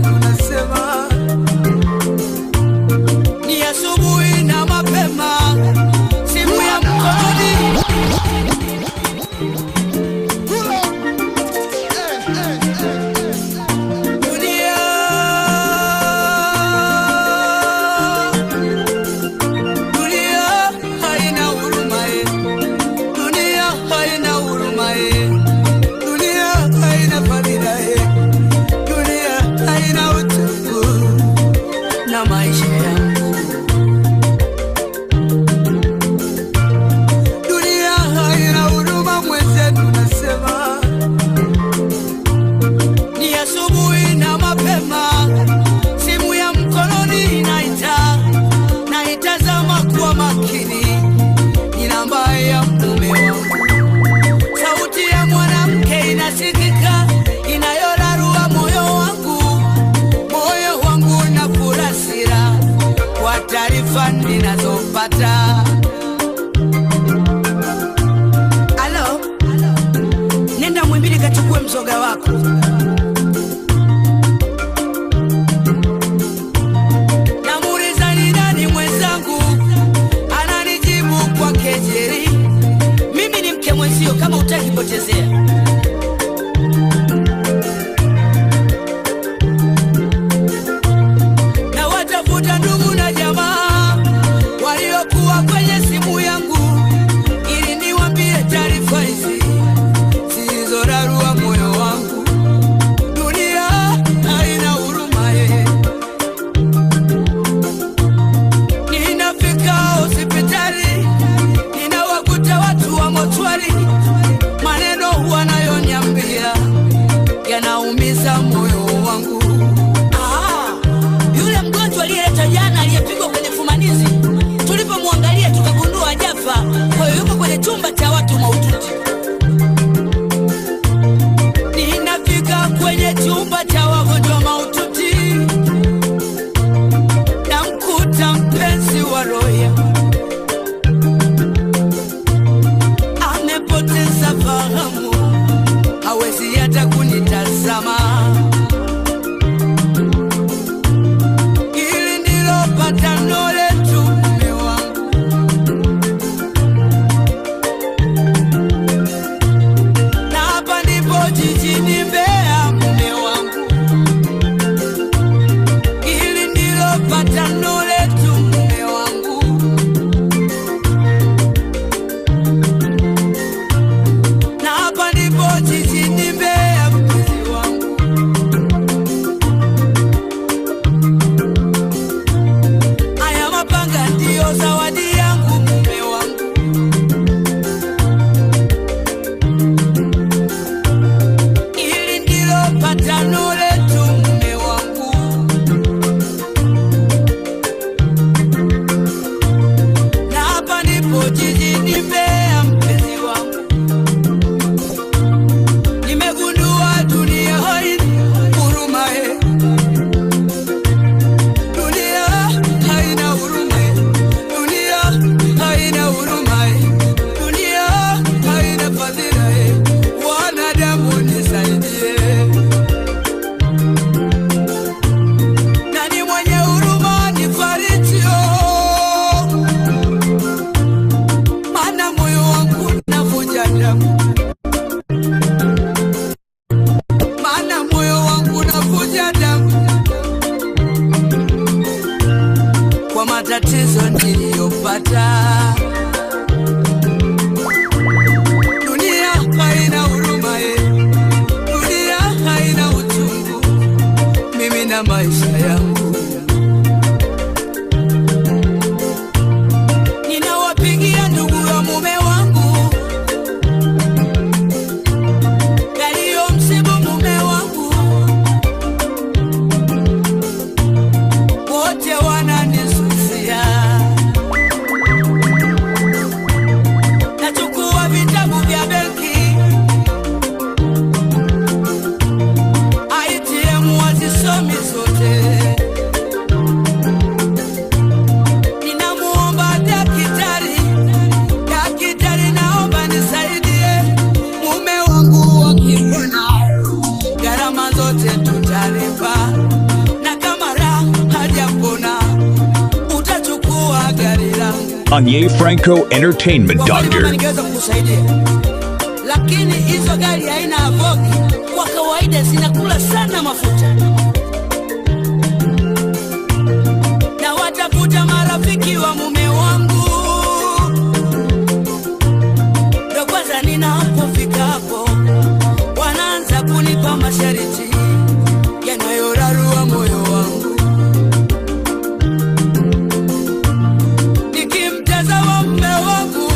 Dunia haina huruma, dunia haina uchungu. Mimi na maisha yangu ninawapigia ndugu wa mume wangu, yaliyomsibu mume wangu, wote wananisusia. Nachukua vitabu vya benki, ATM wazisomi zote. Ninamuomba daktari, daktari naomba nisaidie mume wangu akipona, gharama zote tutalipa, na kama raha hajapona utachukua gari langu. Anye Franco Entertainment Doctor. Ningeweza kukusaidia, lakini hizo gari haina avoki, kwa kawaida zinakula sana mafuta. Na watafuta marafiki wa mume wangu, ndio kwanza ninapofika hapo wanaanza kunipa masharti yanayorarua moyo wangu. Nikimtazama mume wangu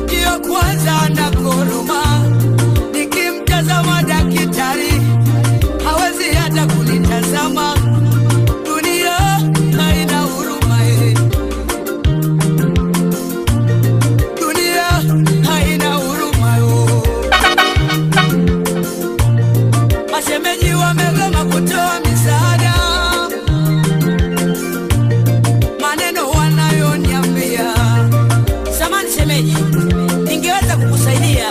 ndio kwanza nakoroma, nikimtazama daktari hawezi hata kunitazama. Dunia haina huruma, dunia haina huruma. Mashemeji wamegoma kutoa misaada, maneno wanayoniambia. Samahani shemeji, ningeweza kukusaidia,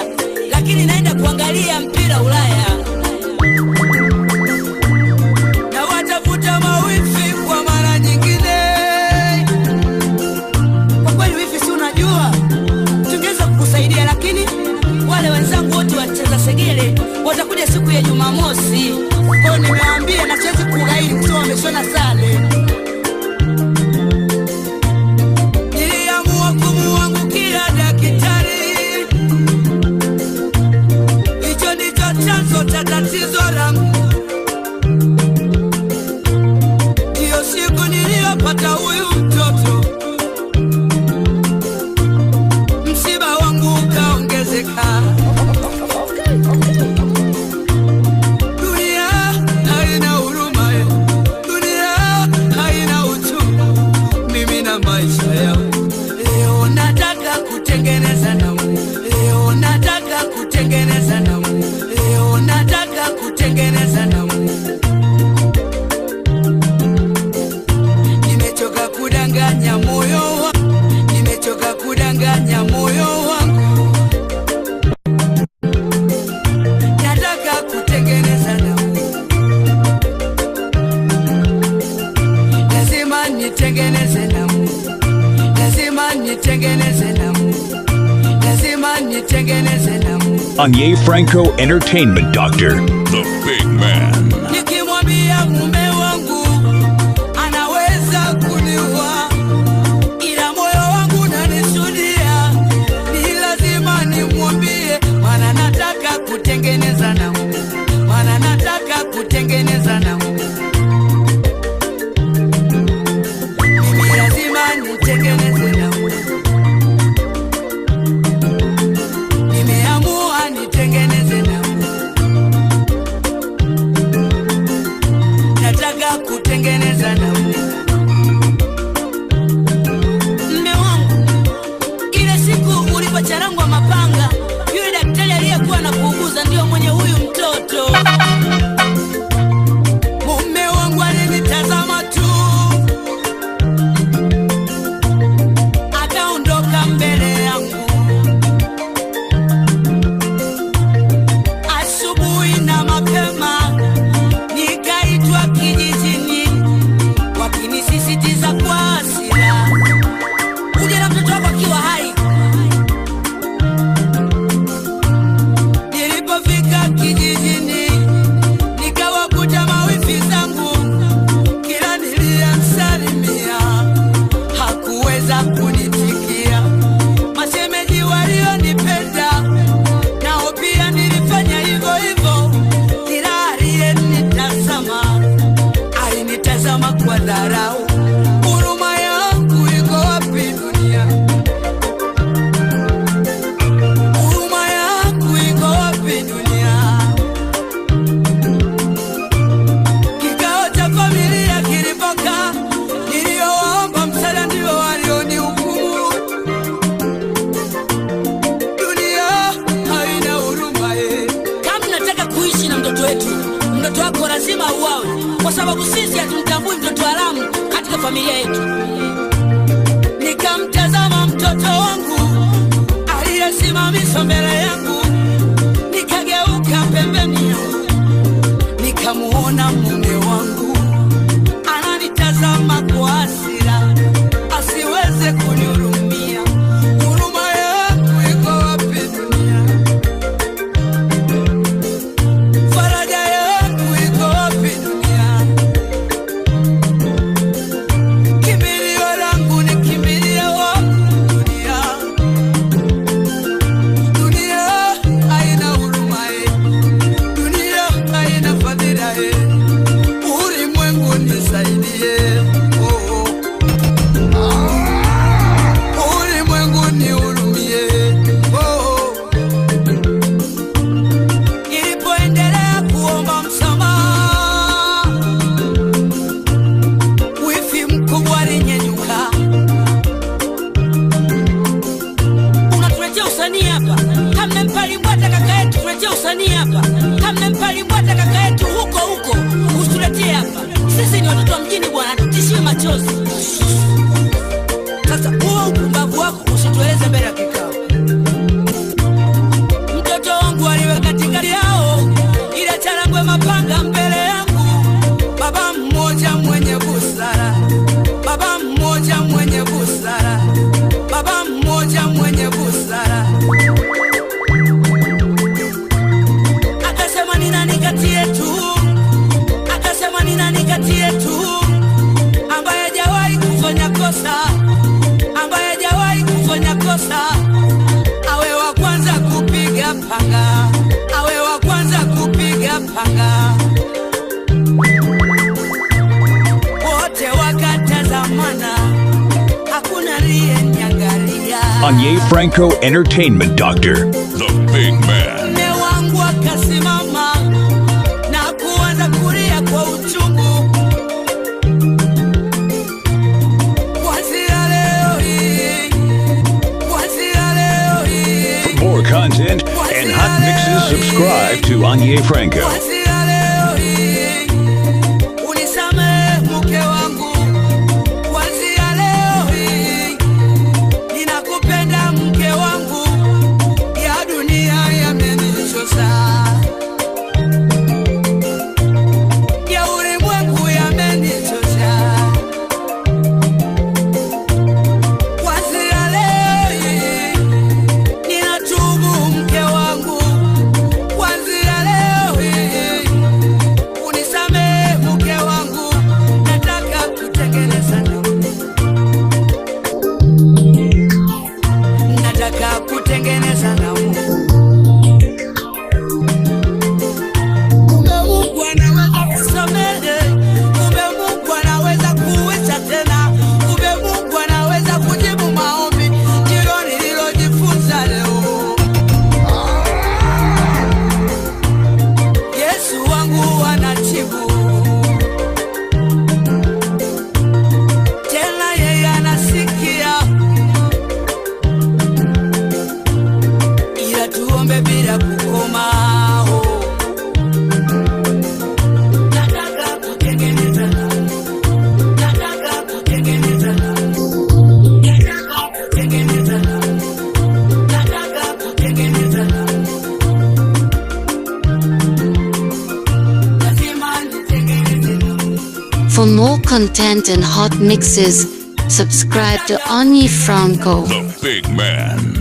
lakini naenda kuangalia mpira Ulaya. Na watafuta mawifi kwa mara nyingine. Kwa kweli wifi, si unajua tungeweza kukusaidia, lakini wale wenzangu wote wacheza segele watakuja siku ya Jumamosi. Kwa hiyo nimewaambia na siwezi kugairi kwa sababu wameshona sale. Niliamua kumuangukia daktari, hicho ndicho chanzo cha tatizo langu. Ndiyo siku niliyopata huyu mtoto, msiba wangu ukaongezeka. Dunia haina huruma, dunia haina uchungu. Mimi na maisha yangu leo nataka kutengeneza na Mungu, leo nataka kutengeneza na Mungu, leo nataka kutengeneza na Mungu. Nimechoka kudanganya moyo wangu, nimechoka kudanganya moyo wangu. Nataka kutengeneza na Mungu, lazima nitengeneze na Mungu, lazima nitengeneze na Mungu, lazima nitengeneze na Mungu. Anye Franco Entertainment Doctor. The big man. Nikimwambia mume wangu anaweza kuniua, ila moyo wangu unanishuhudia, ni lazima nimwambie, maana nataka kutengeneza na Mungu, maana nataka kutengeneza na Mungu. Mimi lazima nitengeneze na Mungu, nimeamua nitengeneze na Mungu. familia yetu. Nikamtazama mtoto wangu aliyesimamishwa mbele yangu, nikageuka pembeni yangu, nikamuona mume wangu ananitazama kwa hasira, asiweze kunihurumia. Huruma yangu iko wapi dunia? Faraja yangu iko wapi dunia? Kimbilio langu ni kimbilio wapi dunia? Dunia haina huruma, dunia haina fadhila, ulimwengu nisaidie. Ulimwengu nihurumie. Nilipoendelea kuomba msamaha, wifi mkubwa alinyenyuka. Unatuletea usanii hapa, kama mpalimbwata kaka yetu, tuletea usanii hapa. Kama mpalimbwata kaka yetu huko huko, usituletee hapa. Sisi ni watoto wa mjini bwana, tutishie machozi. Sasa huo upumbavu wako usitueleze mbele ya kikao. Mtoto wangu aliwe katikati yao, ile charangwe mapanga mbele yangu. Baba mmoja mwenye busara, baba mmoja mwenye busara, baba mmoja mwenye busara. Akasema ni nani kati yetu, akasema ni nani kati yetu ambaye hajawahi kufanya kosa, ambaye hajawahi kufanya kosa, awe wa kwanza kupiga panga, awe wa kwanza kupiga panga. Wote wakatazamana, hakuna aliyenyangalia. Anye Franco Entertainment Doctor, The Big Man. Mume wangu akasimama na kuanza kulia kwa uchungu. Kuanzia leo hii, kuanzia leo hii, for more content and hot mixes, subscribe to Anye Franco. kuanzia leo hii, unisamehe mke wangu. Kuanzia leo hii, ninakupenda mke wangu, ya dunia yamenichosha, ya ulimwengu yamenichosha. Kuanzia leo hii, ninatubu mke wangu. Kuanzia leo hii, unisamehe mke wangu, nataka kutengeneza na nataka kutengeneza na Kumbe Mungu anaweza kusamehe, kumbe Mungu anaweza kuweza tena, kumbe Mungu anaweza kujibu maombi. Ndilo nililojifunza leo. Yesu wangu anajibu, tena yeye anasikia, ila tuombe bila kukoma. Nataka kutengeneza na nataka kutengeneza na nataka kutengeneza na nataka kutengeneza na lazima nitengeneze na. For more content and hot mixes, subscribe to Anye Franco. The Big Man.